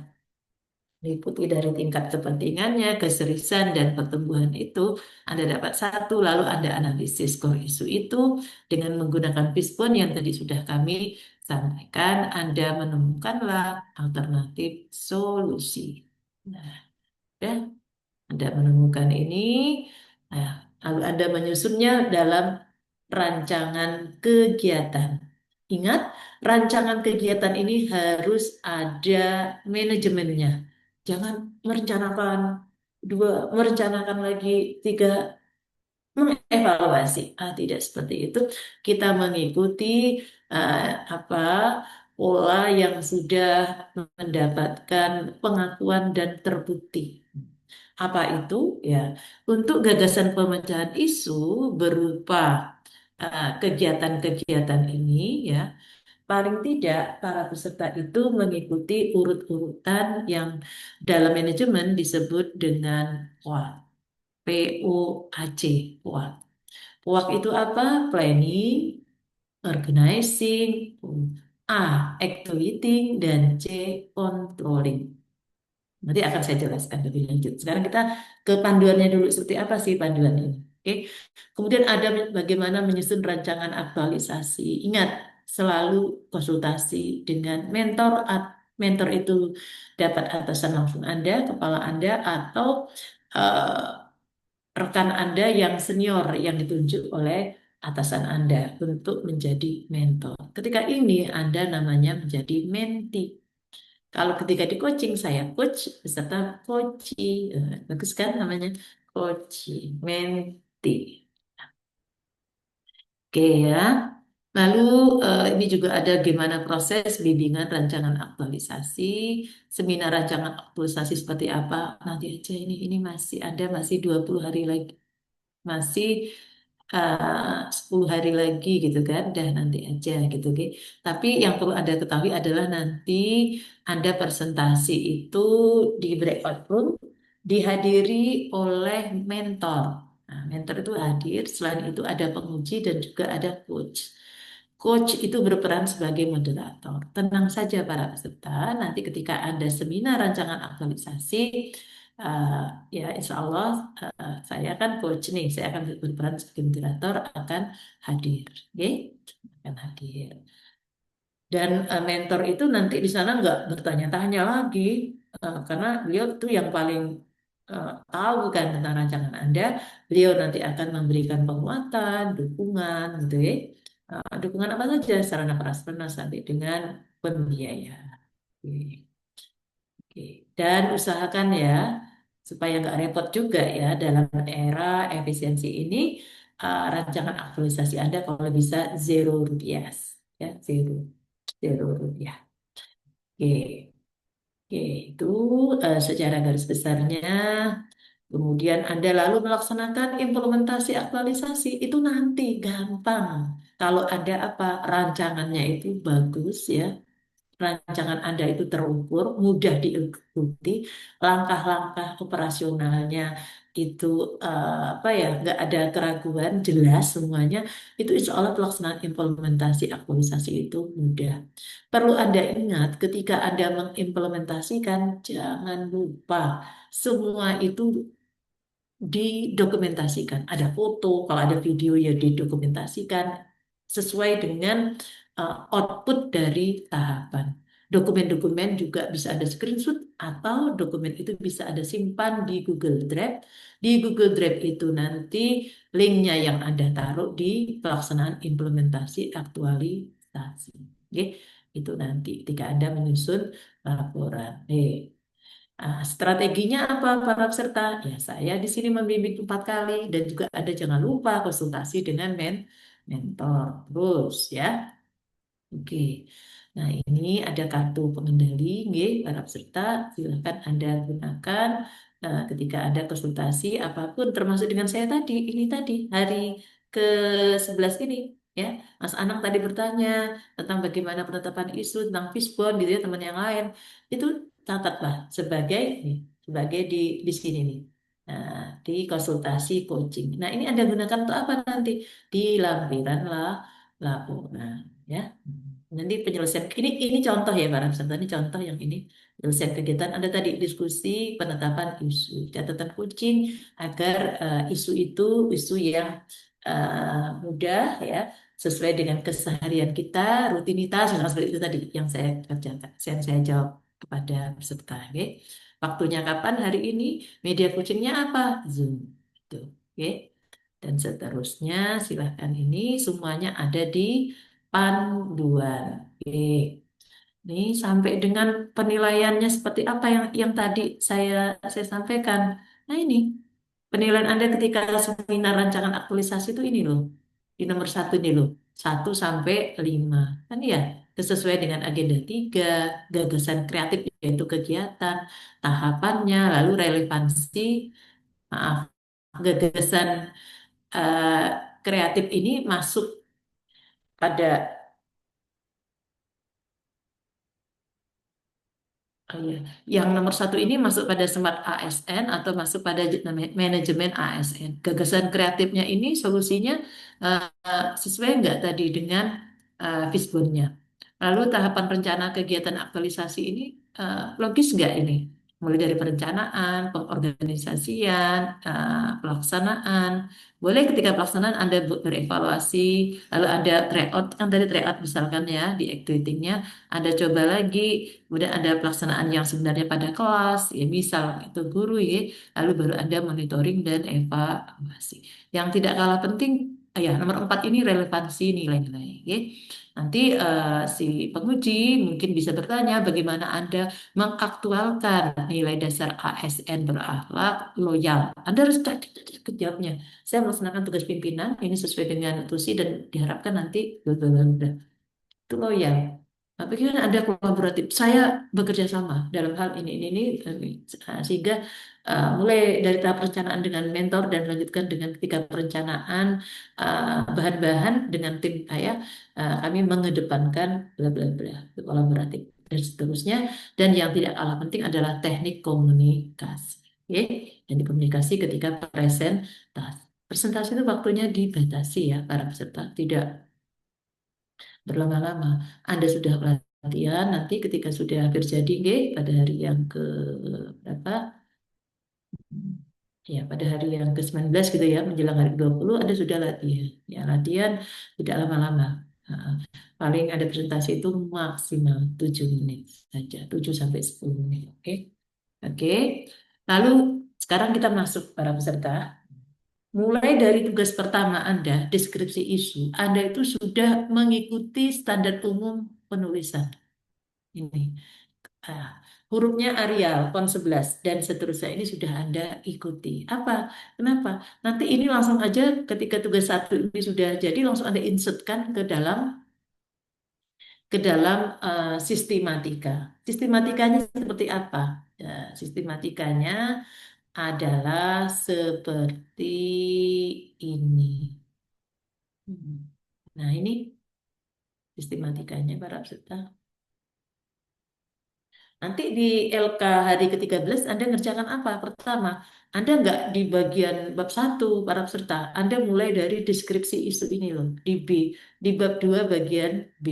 diikuti dari tingkat kepentingannya, keseriusan dan pertumbuhan itu, Anda dapat 1, lalu Anda analisis core isu itu dengan menggunakan fishbone yang tadi sudah kami sampaikan, Anda menemukanlah alternatif solusi. Nah, ya, Anda menemukan ini, nah, lalu Anda menyusunnya dalam rancangan kegiatan. Ingat, rancangan kegiatan ini harus ada manajemennya. Jangan merencanakan 2, merencanakan lagi 3, mengevaluasi. Tidak seperti itu. Kita mengikuti eh, apa pola yang sudah mendapatkan pengakuan dan terbukti. Apa itu? Ya, untuk gagasan pemecahan isu berupa kegiatan-kegiatan ini ya, paling tidak para peserta itu mengikuti urut-urutan yang dalam manajemen disebut dengan POAC. POAC, POAC. POAC itu apa? Planning, organizing, activating, dan C, controlling. Nanti akan saya jelaskan lebih lanjut. Sekarang kita ke panduannya dulu. Seperti apa sih panduan ini? Oke. Kemudian ada bagaimana menyusun rancangan aktualisasi. Ingat, selalu konsultasi dengan mentor. Mentor itu dapat atasan langsung Anda, kepala Anda, atau rekan Anda yang senior yang ditunjuk oleh atasan Anda untuk menjadi mentor. Ketika ini Anda namanya menjadi mentee. Kalau ketika di coaching saya coach beserta coachee. Bagus kan namanya coachee, mentee. Oke ya. Lalu ini juga ada gimana proses bimbingan rancangan aktualisasi, seminar rancangan aktualisasi seperti apa. Nanti aja ini masih ada masih 20 hari lagi. Masih 10 hari lagi gitu kan, dah nanti aja gitu. Oke. Tapi yang perlu Anda ketahui adalah nanti Anda presentasi itu di breakout room dihadiri oleh mentor. Nah, mentor itu hadir, selain itu ada penguji dan juga ada coach. Coach itu berperan sebagai moderator. Tenang saja para peserta, nanti ketika ada seminar rancangan aktualisasi, eh, ya insya Allah saya kan coach nih, saya akan berperan sebagai moderator, akan hadir, oke? Akan hadir. Dan mentor itu nanti di sana nggak bertanya-tanya lagi, karena beliau itu yang paling tahu kan tentang rancangan Anda. Beliau nanti akan memberikan penguatan, dukungan, gitu ya. Dukungan apa saja, sarana prasarana sampai dengan pembiayaan. Oke. Oke. Dan usahakan ya supaya nggak repot juga ya dalam era efisiensi ini, rancangan aktualisasi Anda kalau bisa Rp0, ya zero rupiah. Oke, oke itu secara garis besarnya. Kemudian Anda lalu melaksanakan implementasi aktualisasi itu nanti gampang. Kalau ada apa rancangannya itu bagus ya, rancangan Anda itu terukur, mudah diikuti, langkah-langkah operasionalnya itu apa ya, nggak ada keraguan, jelas semuanya, itu insya Allah pelaksanaan implementasi aktualisasi itu mudah. Perlu Anda ingat ketika Anda mengimplementasikan, jangan lupa semua itu didokumentasikan. Ada foto, kalau ada video ya didokumentasikan sesuai dengan output dari tahapan. Dokumen-dokumen juga bisa ada screenshot atau dokumen itu bisa ada simpan di Google Drive. Di Google Drive itu nanti linknya yang Anda taruh di pelaksanaan implementasi aktualisasi. Oke, itu nanti ketika Anda menyusun laporan. Strateginya apa para peserta? Ya, saya di sini membimbing 4 kali dan juga ada jangan lupa konsultasi dengan mentor. Terus ya. Oke. Nah, ini ada kartu pengendali, nggih, para peserta. Silakan Anda gunakan ketika ada konsultasi apapun, termasuk dengan saya tadi. Ini tadi hari ke-11 ini, ya. Mas Anang tadi bertanya tentang bagaimana penetapan isu tentang Fishbone, gitu ya, teman yang lain. Itu catatlah sebagai nih, sebagai di sini nih. Nah, di konsultasi coaching. Nah, ini Anda gunakan untuk apa nanti? Di lampiran lah laporan, ya. Nanti penyelesaian ini contoh ya para peserta, ini contoh yang ini penyelesaian kegiatan ada tadi diskusi penetapan isu, catatan kucing agar isu itu isu yang mudah ya, sesuai dengan keseharian kita, rutinitas misalnya seperti itu tadi yang saya kerjakan, yang saya jawab kepada peserta. Oke. Waktunya kapan hari ini? Media kucingnya apa? Zoom. Gitu. Oke. Dan seterusnya silahkan, ini semuanya ada di panduan. Oke. Ini sampai dengan penilaiannya seperti apa yang tadi saya sampaikan. Nah, ini penilaian Anda ketika seminar rancangan aktualisasi itu ini loh. Di nomor 1 ini loh. 1 sampai 5. Kan ya, sesuai dengan agenda 3, gagasan kreatif yaitu kegiatan, tahapannya, lalu relevansi, maaf, gagasan eh, kreatif ini masuk pada iya. Yang nomor 1 ini masuk pada Smart ASN atau masuk pada manajemen ASN. Gagasan kreatifnya ini solusinya sesuai nggak tadi dengan fishbone-nya. Lalu tahapan rencana kegiatan aktualisasi ini logis nggak ini? Mulai dari perencanaan, pengorganisasian, pelaksanaan. Boleh ketika pelaksanaan Anda berevaluasi, lalu ada tryout, kan tadi tryout misalkan ya di activity-nya, Anda coba lagi. Kemudian ada pelaksanaan yang sebenarnya pada kelas, ya misal itu guru ya, lalu baru Anda monitoring dan evaluasi. Yang tidak kalah penting, ya nomor 4 ini relevansi nilai-nilai. Ya. Nanti si penguji mungkin bisa bertanya bagaimana Anda mengaktualkan nilai dasar ASN berakhlak loyal. Anda harus jawabnya. Saya melaksanakan tugas pimpinan, ini sesuai dengan tusi dan diharapkan nanti bla, bla, bla, bla. Itu loyal. Tapi kan ada kolaboratif. Saya bekerja sama dalam hal ini. Sehingga mulai dari tahap perencanaan dengan mentor dan lanjutkan dengan ketika perencanaan bahan-bahan dengan tim saya, kami mengedepankan bla bla bla itu kolaboratif dan seterusnya. Dan yang tidak kalah penting adalah teknik komunikasi. Oke? Dan di komunikasi ketika presentasi. Presentasi itu waktunya dibatasi ya para peserta, tidak berlama-lama. Anda sudah latihan, nanti ketika sudah hampir jadi, nggih, pada hari yang ke berapa? Ya, pada hari yang ke-19 gitu ya, menjelang hari ke-20, Anda sudah latihan. Ya, latihan tidak lama-lama. Nah, paling ada presentasi itu maksimal 7 menit saja, 7 sampai 10 menit. Oke. Oke. Lalu sekarang kita masuk para peserta. Mulai dari tugas pertama Anda, deskripsi isu, Anda itu sudah mengikuti standar umum penulisan. Ini. Ah, hurufnya Arial, font 11, dan seterusnya ini sudah Anda ikuti. Apa? Kenapa? Nanti ini langsung aja ketika tugas 1 ini sudah jadi, langsung Anda insertkan ke dalam sistematika. Sistematikanya seperti apa? Ya, sistematikanya adalah seperti ini. Nah, ini sistematikanya para peserta. Nanti di LK hari ke-13 Anda ngerjakan apa? Pertama, Anda nggak di bagian bab satu para peserta, Anda mulai dari deskripsi isu ini loh, di B, di bab 2 bagian B.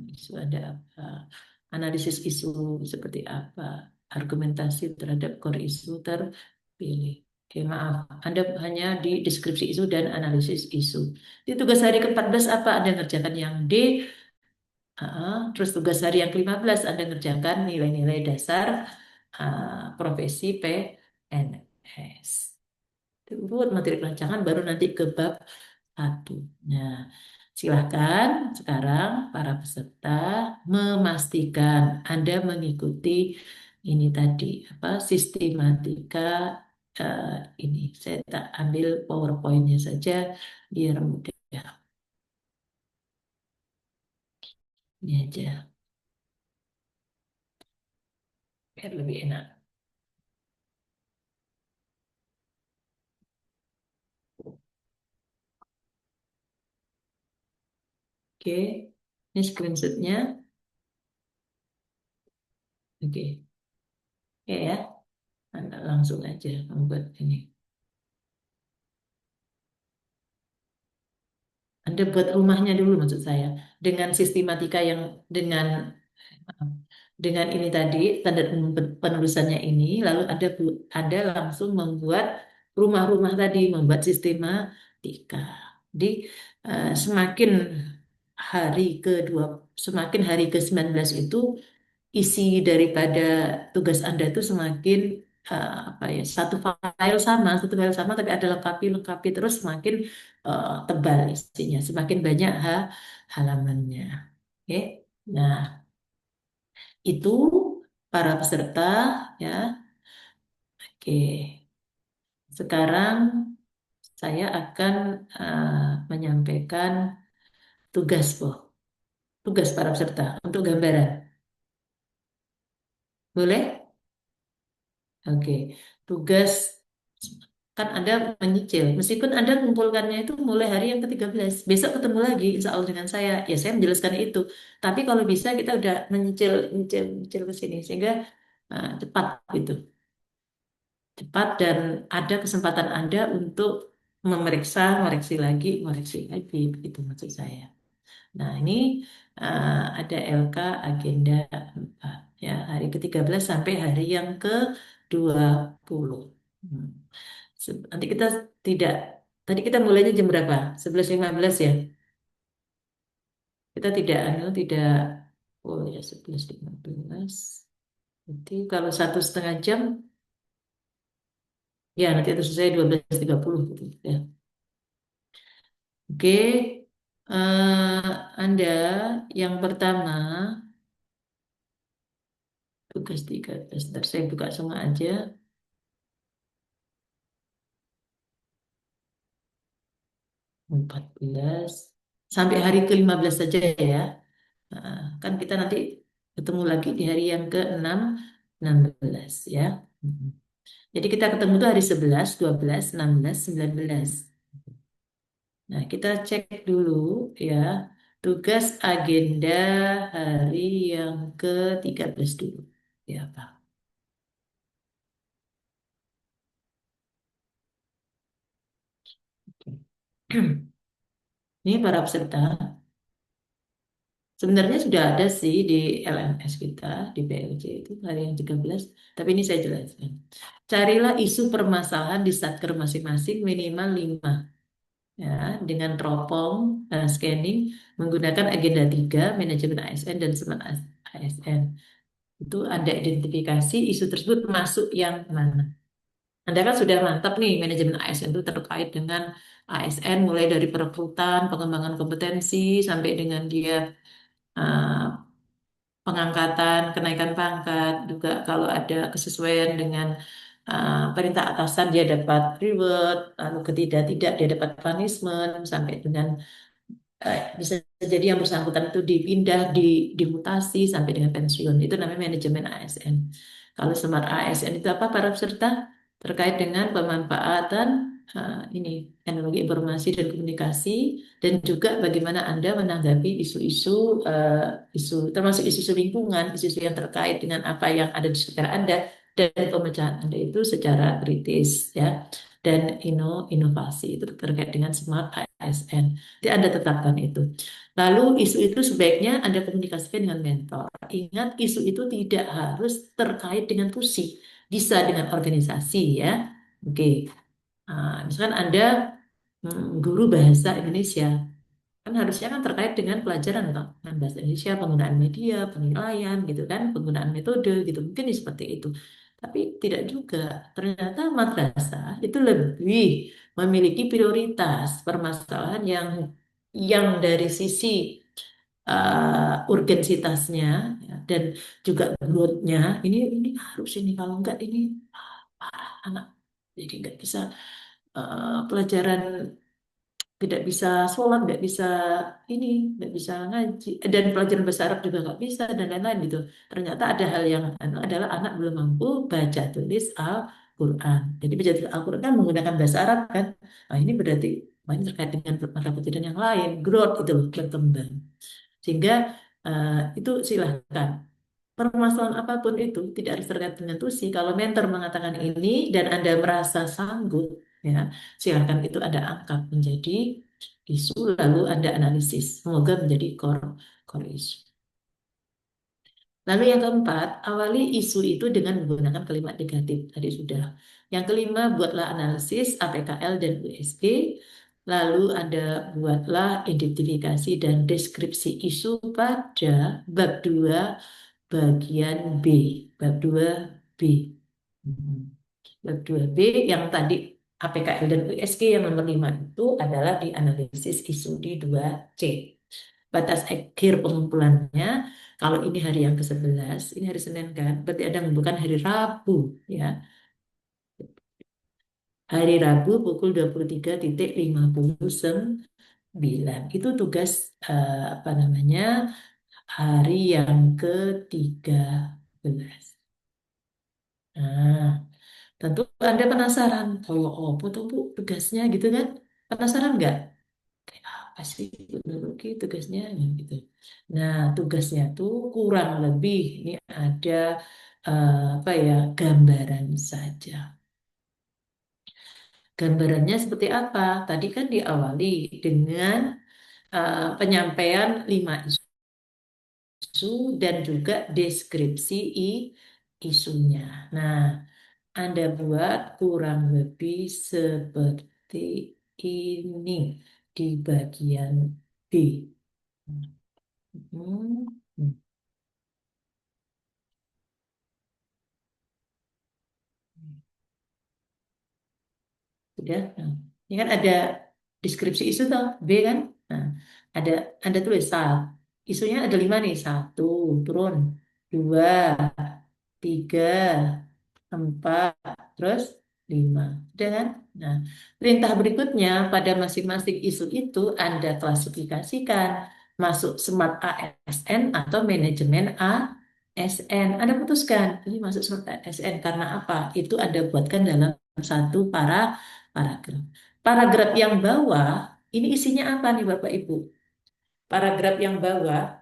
Isu ada apa? Analisis isu seperti apa? Argumentasi terhadap core isu terpilih. Oke, maaf. Anda hanya di deskripsi isu dan analisis isu. Di tugas hari ke-14 apa? Anda ngerjakan yang D. Terus tugas hari yang ke-15 Anda ngerjakan nilai-nilai dasar profesi PNS. Itu urut materi perancangan baru nanti ke bab satu. Nah, silahkan sekarang para peserta memastikan Anda mengikuti ini tadi apa sistematika eh, ini. Saya tak ambil PowerPoint-nya saja biar mudah. Ini aja biar lebih enak. Oke, ini screenshot-nya. Oke, oke ya. Anda langsung aja membuat ini. Anda buat rumahnya dulu maksud saya dengan sistematika yang dengan dengan ini tadi standar penulisannya ini lalu Anda langsung membuat rumah-rumah tadi membuat sistematika. Jadi semakin hari kedua semakin hari ke-19 itu isi daripada tugas Anda itu semakin apa ya satu file sama tapi ada lengkapi terus semakin tebal isinya semakin banyak halamannya. Oke. Nah, itu para peserta ya. Oke. Sekarang saya akan menyampaikan tugas, tugas para peserta untuk gambaran. Boleh? Oke, tugas kan Anda menyicil. Meskipun Anda kumpulkannya itu mulai hari yang ke-13. Besok ketemu lagi, insya Allah dengan saya. Ya, saya menjelaskan itu. Tapi kalau bisa kita udah menyicil, menyicil, menyicil ke sini. Sehingga cepat gitu. Cepat dan ada kesempatan Anda untuk memeriksa, koreksi lagi. Begitu maksud saya. Nah, ini ada LK agenda 4, ya, hari ke-13 sampai hari yang ke-20. Hmm. Nanti kita tidak, tadi kita mulainya jam berapa? 11.15 ya? Kita tidak, oh ya 11.15. Jadi kalau 1,5 jam, ya nanti itu selesai 12.30 gitu ya. Oke, Anda yang pertama, tugas 13, ntar saya buka semua aja. 14 sampai hari ke-15 saja ya. Kan kita nanti ketemu lagi di hari yang ke-6, 16 ya. Jadi kita ketemu tuh hari 11, 12, 16, 19. Nah, kita cek dulu ya tugas agenda hari yang ke-13 dulu. Ya, Pak. Ini para peserta. Sebenarnya sudah ada sih di LMS kita, di PLC itu hari yang 13, tapi ini saya jelaskan. Carilah isu permasalahan di satker masing-masing minimal 5. Ya, dengan teropong scanning menggunakan agenda 3, manajemen ASN dan smart ASN. Itu Anda identifikasi isu tersebut masuk yang mana. Anda kan sudah mantap nih manajemen ASN itu terkait dengan ASN mulai dari perekrutan, pengembangan kompetensi sampai dengan dia eh, pengangkatan, kenaikan pangkat, juga kalau ada kesesuaian dengan perintah atasan dia dapat reward, lalu ketidak-tidak dia dapat punishment, sampai dengan bisa jadi yang bersangkutan itu dipindah, dimutasi sampai dengan pensiun. Itu namanya manajemen ASN. Kalau smart ASN itu apa para peserta? Terkait dengan pemanfaatan ini teknologi informasi dan komunikasi dan juga bagaimana Anda menanggapi isu-isu isu termasuk isu-isu lingkungan, isu-isu yang terkait dengan apa yang ada di sekitar Anda dan pemecahan Anda itu secara kritis ya. Dan inovasi itu terkait dengan smart ASN. Jadi Anda tetapkan itu. Lalu isu itu sebaiknya Anda komunikasikan dengan mentor. Ingat, isu itu tidak harus terkait dengan TUSI, bisa dengan organisasi ya. Oke. Misalkan Anda guru bahasa Indonesia, kan harusnya kan terkait dengan pelajaran kan, dengan bahasa Indonesia, penggunaan media, penilaian gitu kan, penggunaan metode gitu, mungkin seperti itu. Tapi tidak juga, ternyata madrasah itu lebih memiliki prioritas permasalahan yang dari sisi urgensitasnya ya, dan juga growth-nya ini harus ini, kalau enggak ini parah anak, jadi nggak bisa pelajaran, tidak bisa sholat, nggak bisa ini, nggak bisa ngaji, dan pelajaran bahasa Arab juga nggak bisa, dan lain-lain gitu. Ternyata ada hal yang adalah anak belum mampu baca tulis Al-Quran. Jadi baca tulis Al-Quran kan menggunakan bahasa Arab kan. Nah ini berarti banyak terkait dengan mata pencaharian yang lain, growth itu loh, berkembang. Sehingga itu silahkan. Permasalahan apapun itu tidak harus terkait dengan tusi. Kalau mentor mengatakan ini dan Anda merasa sanggup, ya silakan itu Anda angkat menjadi isu lalu Anda analisis. Semoga menjadi core issue. Lalu yang keempat, awali isu itu dengan menggunakan kalimat negatif. Tadi sudah. Yang kelima, buatlah analisis APKL dan USG. Lalu Anda buatlah identifikasi dan deskripsi isu pada bab 2 bagian B. Bab 2B. Hmm. Bab 2B yang tadi APKL dan USG yang nomor 5 itu adalah di analisis isu di 2C. Batas akhir pengumpulannya, kalau ini hari yang ke-11, ini hari Senin kan, berarti ada bukan hari Rabu ya. Hari Rabu pukul 23.59. Itu tugas apa namanya? Hari yang ke-13. Nah, tentu Anda penasaran, kalau apa tuh Bu tugasnya gitu kan? Penasaran nggak? Kayak apa sih menurut tugasnya gitu. Nah, tugasnya tuh kurang lebih ini ada apa ya, gambaran saja. Gambarannya seperti apa? Tadi kan diawali dengan penyampaian 5 isu dan juga deskripsi isunya. Nah, Anda buat kurang lebih seperti ini di bagian B. Hmm. Hmm. Sudah. Nah, ini kan ada deskripsi isu toh, B kan? Nah, ada Anda tulis isunya ada 5 nih. Satu, turun. Dua, tiga, empat, terus lima. Udah kan? Nah, perintah berikutnya pada masing-masing isu itu Anda klasifikasikan masuk Smart ASN atau manajemen ASN. Anda putuskan ini masuk Smart ASN karena apa? Itu Anda buatkan dalam satu paragraf. Paragraf yang bawah ini isinya apa nih Bapak Ibu? Paragraf yang bawah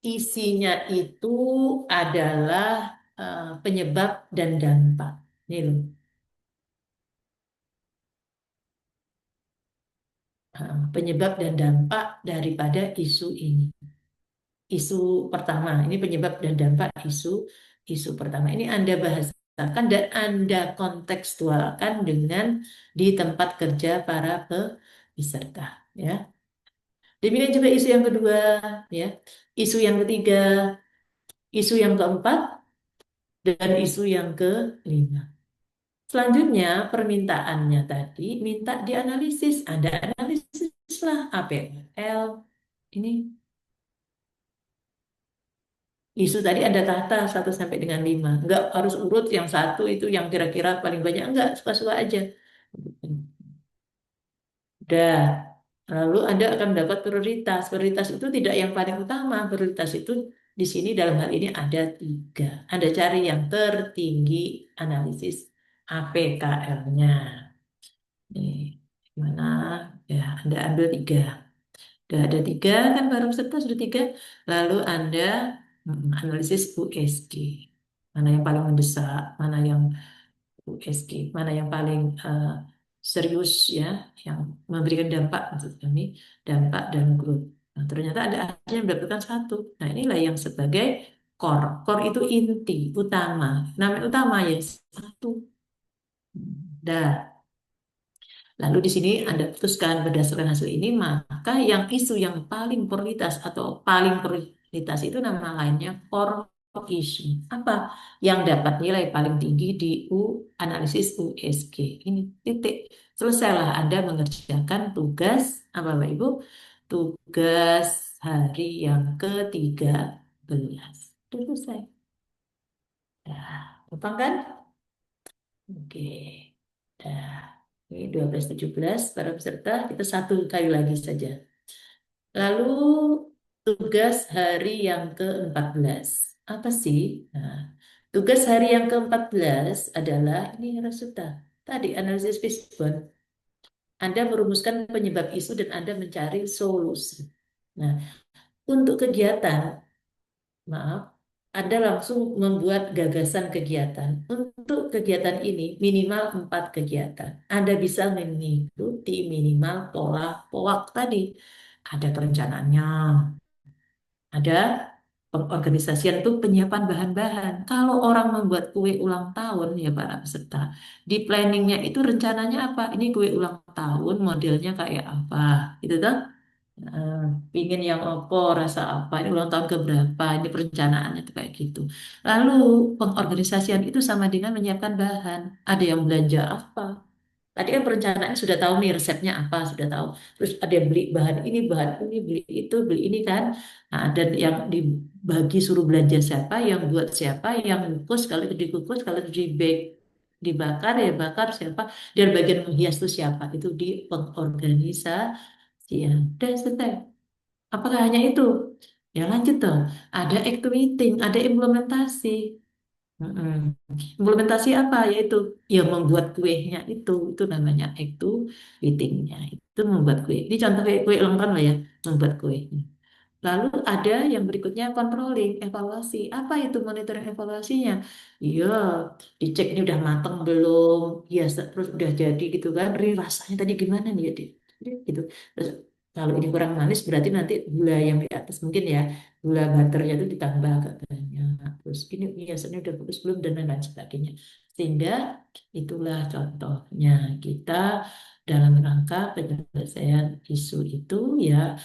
isinya itu adalah penyebab dan dampak. Nih loh. Penyebab dan dampak daripada isu ini. Isu pertama, ini penyebab dan dampak isu pertama. Ini Anda bahasakan dan Anda kontekstualkan dengan di tempat kerja para peserta. Ya. Demikian juga isu yang kedua, ya. Isu yang ketiga, isu yang keempat, dan isu yang kelima. Selanjutnya permintaannya tadi minta dianalisis. Anda analisislah APL. Ini isu tadi ada tata 1 sampai dengan 5. Enggak harus urut yang satu itu yang kira-kira paling banyak. Enggak, suka-suka aja. Udah. Lalu Anda akan mendapat prioritas. Prioritas itu tidak yang paling utama. Prioritas itu di sini dalam hal ini ada 3. Anda cari yang tertinggi analisis APKL-nya. Nih, mana? Ya, Anda ambil 3. Udah ada 3 kan, barang peserta sudah 3. Lalu Anda analisis USG. mana yang paling mendesak, mana yang USG, mana yang paling serius ya, yang memberikan dampak maksud kami, dampak dan growth. Nah, ternyata ada ahli yang mendapatkan satu. Nah, inilah yang sebagai core. Core itu inti, utama. Nama utama ya satu. Dah. Lalu di sini Anda putuskan berdasarkan hasil ini, maka yang isu yang paling prioritas atau paling prioritas itu nama lainnya core issue. Apa yang dapat nilai paling tinggi di analisis USG. Ini titik. Selesailah Anda mengerjakan tugas, apa Bapak Ibu? Tugas hari yang ke-13. Sudah selesai. Nah, gampang kan? Oke. Dah. Ini 12-17 para peserta, kita satu kali lagi saja. Lalu tugas hari yang ke-14. Apa sih? Nah, tugas hari yang ke-14 adalah, ini harus sudah. Tadi analisis fishbone. Anda merumuskan penyebab isu dan Anda mencari solusi. Nah, untuk kegiatan maaf, Anda langsung membuat gagasan kegiatan. Untuk kegiatan ini minimal 4 kegiatan. Anda bisa mengikuti minimal pola POAK tadi. Ada perencanaannya, ada pengorganisasian itu penyiapan bahan-bahan. Kalau orang membuat kue ulang tahun ya para peserta, di planningnya itu rencananya apa? Ini kue ulang tahun modelnya kayak apa? Gitu tuh. Nah, pingin yang opo, rasa apa, ini ulang tahun keberapa, ini perencanaannya tuh kayak gitu. Lalu pengorganisasian itu sama dengan menyiapkan bahan. Ada yang belanja apa? Tadi kan perencanaannya sudah tahu nih resepnya apa, sudah tahu. Terus ada yang beli bahan ini, beli itu, beli ini kan. Nah, dan yang dibagi suruh belanja siapa, yang buat siapa, yang kukus, kalau itu dikukus, kalau itu dibakar ya bakar siapa, dan bagian menghias itu siapa. Itu di pengorganisasian. Udah selesai. Apakah hanya itu? Ya lanjut dong. Ada activating, ada implementasi. Mm-mm. Implementasi apa? Yaitu ya membuat kuenya itu namanya activating-nya. Itu membuat kue. Ini contoh kue, kue ulang tahun lah ya, membuat kue. Lalu ada yang berikutnya controlling, evaluasi. Apa itu monitoring evaluasinya? Iya, dicek ini udah matang belum? Ya, terus udah jadi gitu kan. Rasanya tadi gimana nih ya? Gitu. Terus kalau ini kurang manis berarti nanti gula yang di atas mungkin ya, gula butternya itu ditambah agak banyak. Terus ini biasanya udah bagus belum dan lain-lain sebagainya. Sehingga itulah contohnya kita dalam rangka penyelesaian isu itu ya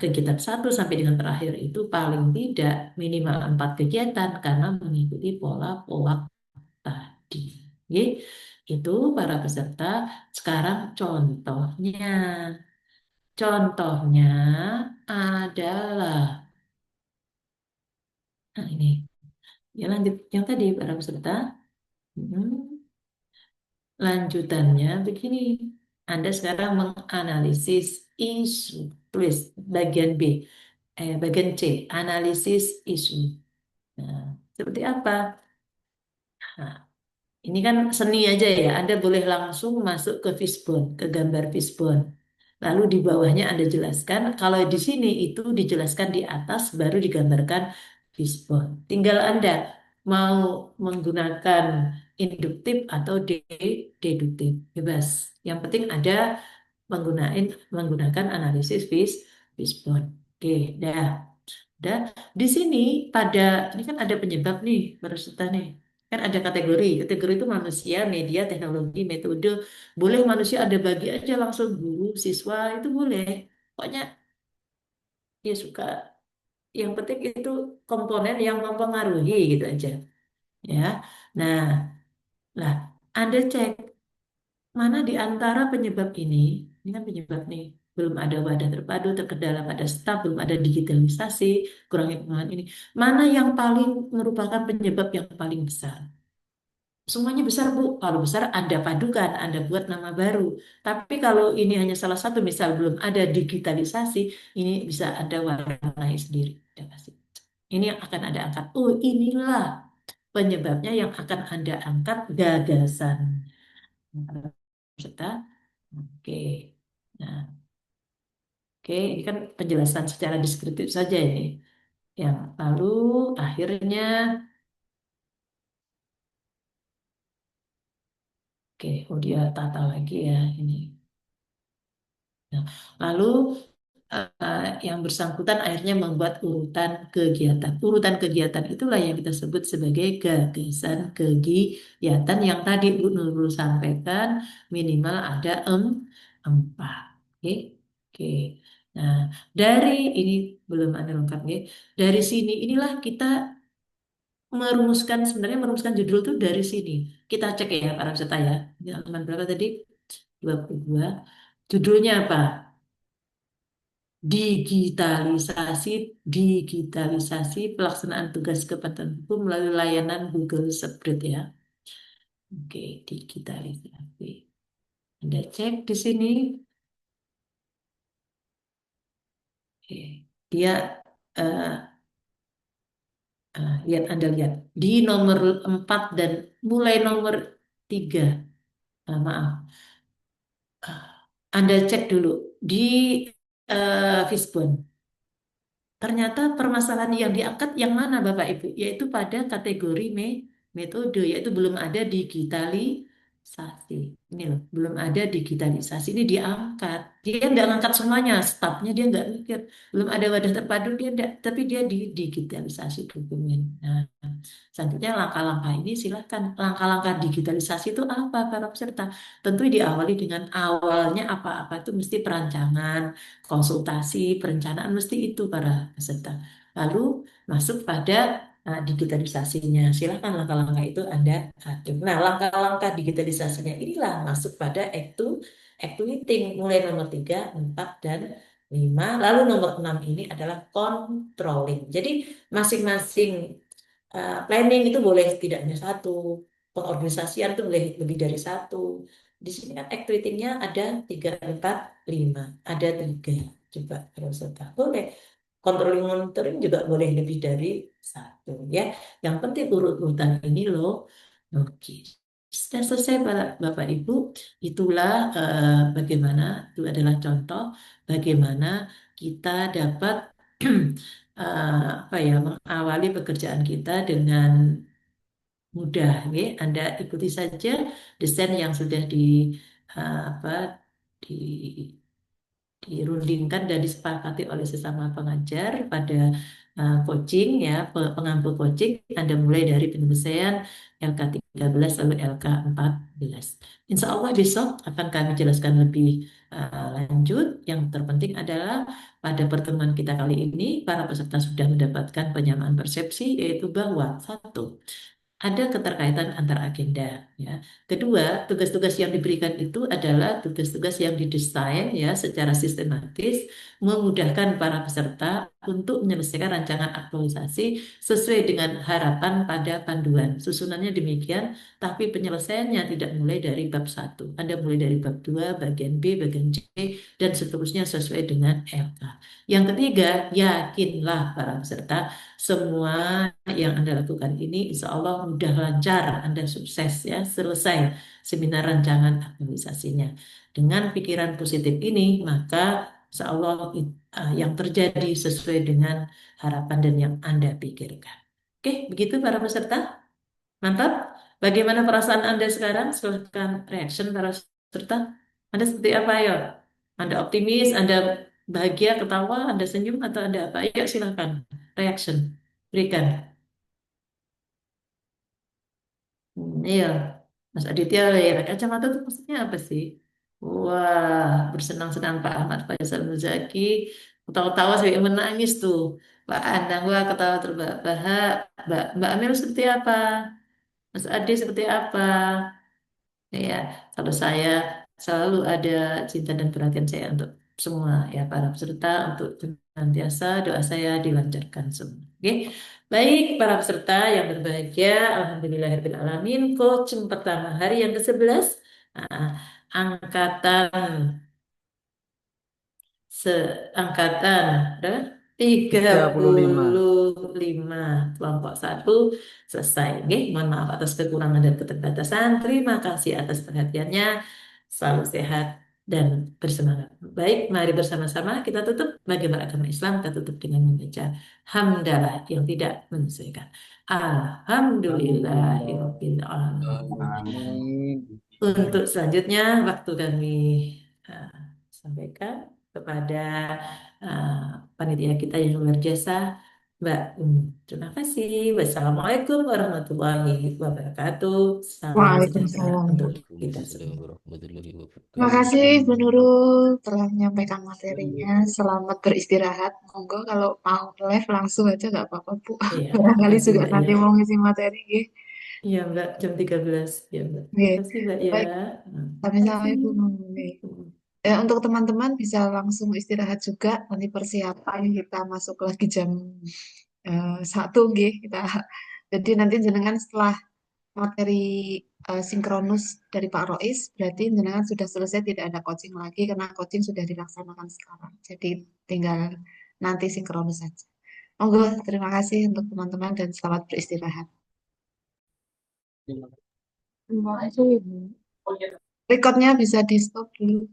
kegiatan satu sampai dengan terakhir itu paling tidak minimal 4 kegiatan karena mengikuti pola POAK tadi. Oke, itu para peserta. Sekarang contohnya. Contohnya adalah, nah ini, ya lanjut yang tadi para peserta. Hmm, lanjutannya begini. Anda sekarang menganalisis isu. Tulis bagian B. Bagian C, analisis isu. Nah, seperti apa? Nah, ini kan seni aja ya. Anda boleh langsung masuk ke fishbone, ke gambar fishbone. Lalu di bawahnya Anda jelaskan. Kalau di sini itu dijelaskan di atas, baru digambarkan fishbone. Tinggal Anda mau menggunakan induktif atau deduktif, bebas. Yang penting ada menggunakan analisis fishbone. Oke, dah. Dan di sini pada ini kan ada penyebab nih peserta nih. Kan ada kategori. Kategori itu manusia, media, teknologi, metode. Boleh manusia ada bagi aja langsung guru, siswa itu boleh. Pokoknya dia suka. Yang penting itu komponen yang mempengaruhi gitu aja. Ya. Nah, lah Anda cek mana di antara penyebab ini kan penyebab nih, belum ada wadah terpadu, terkendala pada staf, belum ada digitalisasi, kurangnya penggunaan ini. Mana yang paling merupakan penyebab yang paling besar? Semuanya besar, Bu. Kalau besar, Anda padukan, Anda buat nama baru. Tapi kalau ini hanya salah satu, misal belum ada digitalisasi, ini bisa Anda warnai sendiri. Udah pasti. Ini yang akan Anda angkat. Oh, inilah penyebabnya yang akan Anda angkat gagasan. Serta oke. Nah, oke, ini kan penjelasan secara deskriptif saja ini. Yang lalu akhirnya Oke, oh dia tata lagi ya ini. Nah, lalu yang bersangkutan akhirnya membuat urutan kegiatan. Urutan kegiatan itulah yang kita sebut sebagai gagasan kegiatan yang tadi Bu Nurul sampaikan minimal ada empat. Oke, oke. Nah, dari ini belum ada lengkap ya. Dari sini inilah kita sebenarnya merumuskan judul itu dari sini. Kita cek ya para peserta ya. Ini halaman berapa tadi? 22. Judulnya apa? Digitalisasi, digitalisasi pelaksanaan tugas kepatuhan hukum melalui layanan Google Spread ya. Oke, digitalisasi. Anda cek di sini. Oke. Dia eh, lihat Anda lihat di nomor 4 dan mulai nomor 3. Maaf. Anda cek dulu di Fishbone. Ternyata permasalahan yang diangkat yang mana Bapak Ibu? Yaitu pada kategori metode, yaitu belum ada digitalisasi. Ini loh, belum ada digitalisasi, ini diangkat. Dia tidak angkat semuanya, stafnya dia nggak mikir. Belum ada wadah terpadu, dia enggak, tapi dia di digitalisasi dokumen. Nah, selanjutnya langkah-langkah ini silahkan. Langkah-langkah digitalisasi itu apa para peserta? Tentu diawali dengan awalnya apa-apa itu mesti perancangan, konsultasi, perencanaan mesti itu para peserta. Lalu masuk pada digitalisasinya. Silakan langkah-langkah itu Anda atur. Nah, langkah-langkah digitalisasinya inilah masuk pada activating mulai nomor 3, 4, dan 5. Lalu nomor 6 ini adalah controlling. Jadi masing-masing planning itu boleh tidak hanya satu, pengorganisasian itu boleh lebih dari satu. Di sini kan activity-nya ada 3, 4, 5. Ada 3. Coba kalau serta boleh. Controlling monitoring juga boleh lebih dari satu ya. Yang penting urut-urutan ini loh. Oke. Sudah selesai Bapak Ibu. Itulah bagaimana itu adalah contoh bagaimana kita dapat apa ya mengawali pekerjaan kita dengan mudah ya. Anda ikuti saja desain yang sudah apa di dirundingkan dan disepakati oleh sesama pengajar pada coaching ya pengampu coaching. Anda mulai dari penyelesaian LK13 lalu LK14. Insya Allah besok akan kami jelaskan lebih lanjut. Yang terpenting adalah pada pertemuan kita kali ini para peserta sudah mendapatkan penyamaan persepsi yaitu bahwa satu, ada keterkaitan antar agenda ya. Kedua, tugas-tugas yang diberikan itu adalah tugas-tugas yang didesain ya secara sistematis memudahkan para peserta untuk menyelesaikan rancangan aktualisasi sesuai dengan harapan pada panduan. Susunannya demikian, tapi penyelesaiannya tidak mulai dari bab 1. Anda mulai dari bab 2, bagian B, bagian C, dan seterusnya sesuai dengan LK. Yang ketiga, yakinlah para peserta semua yang Anda lakukan ini insya Allah mudah lancar, Anda sukses ya, selesai seminar rancangan aktualisasinya. Dengan pikiran positif ini, maka insya Allah yang terjadi sesuai dengan harapan dan yang Anda pikirkan. Oke, begitu para peserta. Mantap. Bagaimana perasaan Anda sekarang? Silahkan reaction para peserta. Anda seperti apa, ya? Anda optimis, Anda bahagia, ketawa, Anda senyum, atau Anda apa? Ayo silahkan reaction. Berikan. Iya, Mas Aditya ya, kacamata itu maksudnya apa sih? Wah, bersenang-senang Pak Ahmad Faisal Muzaki. Ketawa-tawa sampai menangis tuh. Pak Anang, wah ketawa terbahak. Mbak Amel seperti apa? Mas Adi seperti apa? Ya, kalau saya selalu ada cinta dan perhatian saya untuk semua ya para peserta untuk senantiasa doa saya dilancarkan semua. Oke. Baik para peserta yang berbahagia, alhamdulillahirobbilalamin. Coaching pertama hari yang ke-11 nah, angkatan seangkatan berapa? tiga 35. puluh lima kelompok satu selesai. Oke, mohon maaf atas kekurangan dan keterbatasan. Terima kasih atas perhatiannya. Selalu sehat dan bersemangat. Baik, mari bersama-sama kita tutup bagaimana agama Islam. Kita tutup dengan membaca hamdalah yang tidak menyesuaikan. Alhamdulillah. Alhamdulillahirobbilalamin. Amin. Untuk selanjutnya, waktu kami uh, sampaikan kepada uh, panitia kita yang luar jasa, Mbak. Terima kasih. Wassalamualaikum warahmatullahi wabarakatuh. Salam sejahtera Waalaikumsalam. untuk kita Waalaikumsalam semua. warahmatullahi Terima wabarakatuh. kasih Bu Nurul telah menyampaikan materinya. Selamat beristirahat. Monggo kalau mau live langsung aja nggak apa-apa Bu. Iya, Barangkali makasih juga Mbak nanti ya. mau ngisi materi. Nggih. Iya Mbak, jam 13. Ya Mbak. Nggih. Makasih Mbak ya. Baik, sama-sama Makasih. Ibu Nurul. Nggih. Untuk teman-teman bisa langsung istirahat juga. Nanti persiapan kita masuk lagi jam 1 nggih. Jadi nanti jenengan setelah materi sinkronus dari Pak Rois, berarti jenengan sudah selesai, tidak ada coaching lagi karena coaching sudah dilaksanakan sekarang. Jadi tinggal nanti sinkronus saja. Monggo, terima kasih untuk teman-teman dan selamat beristirahat. Terima kasih, Ibu. Recordnya bisa di stop dulu.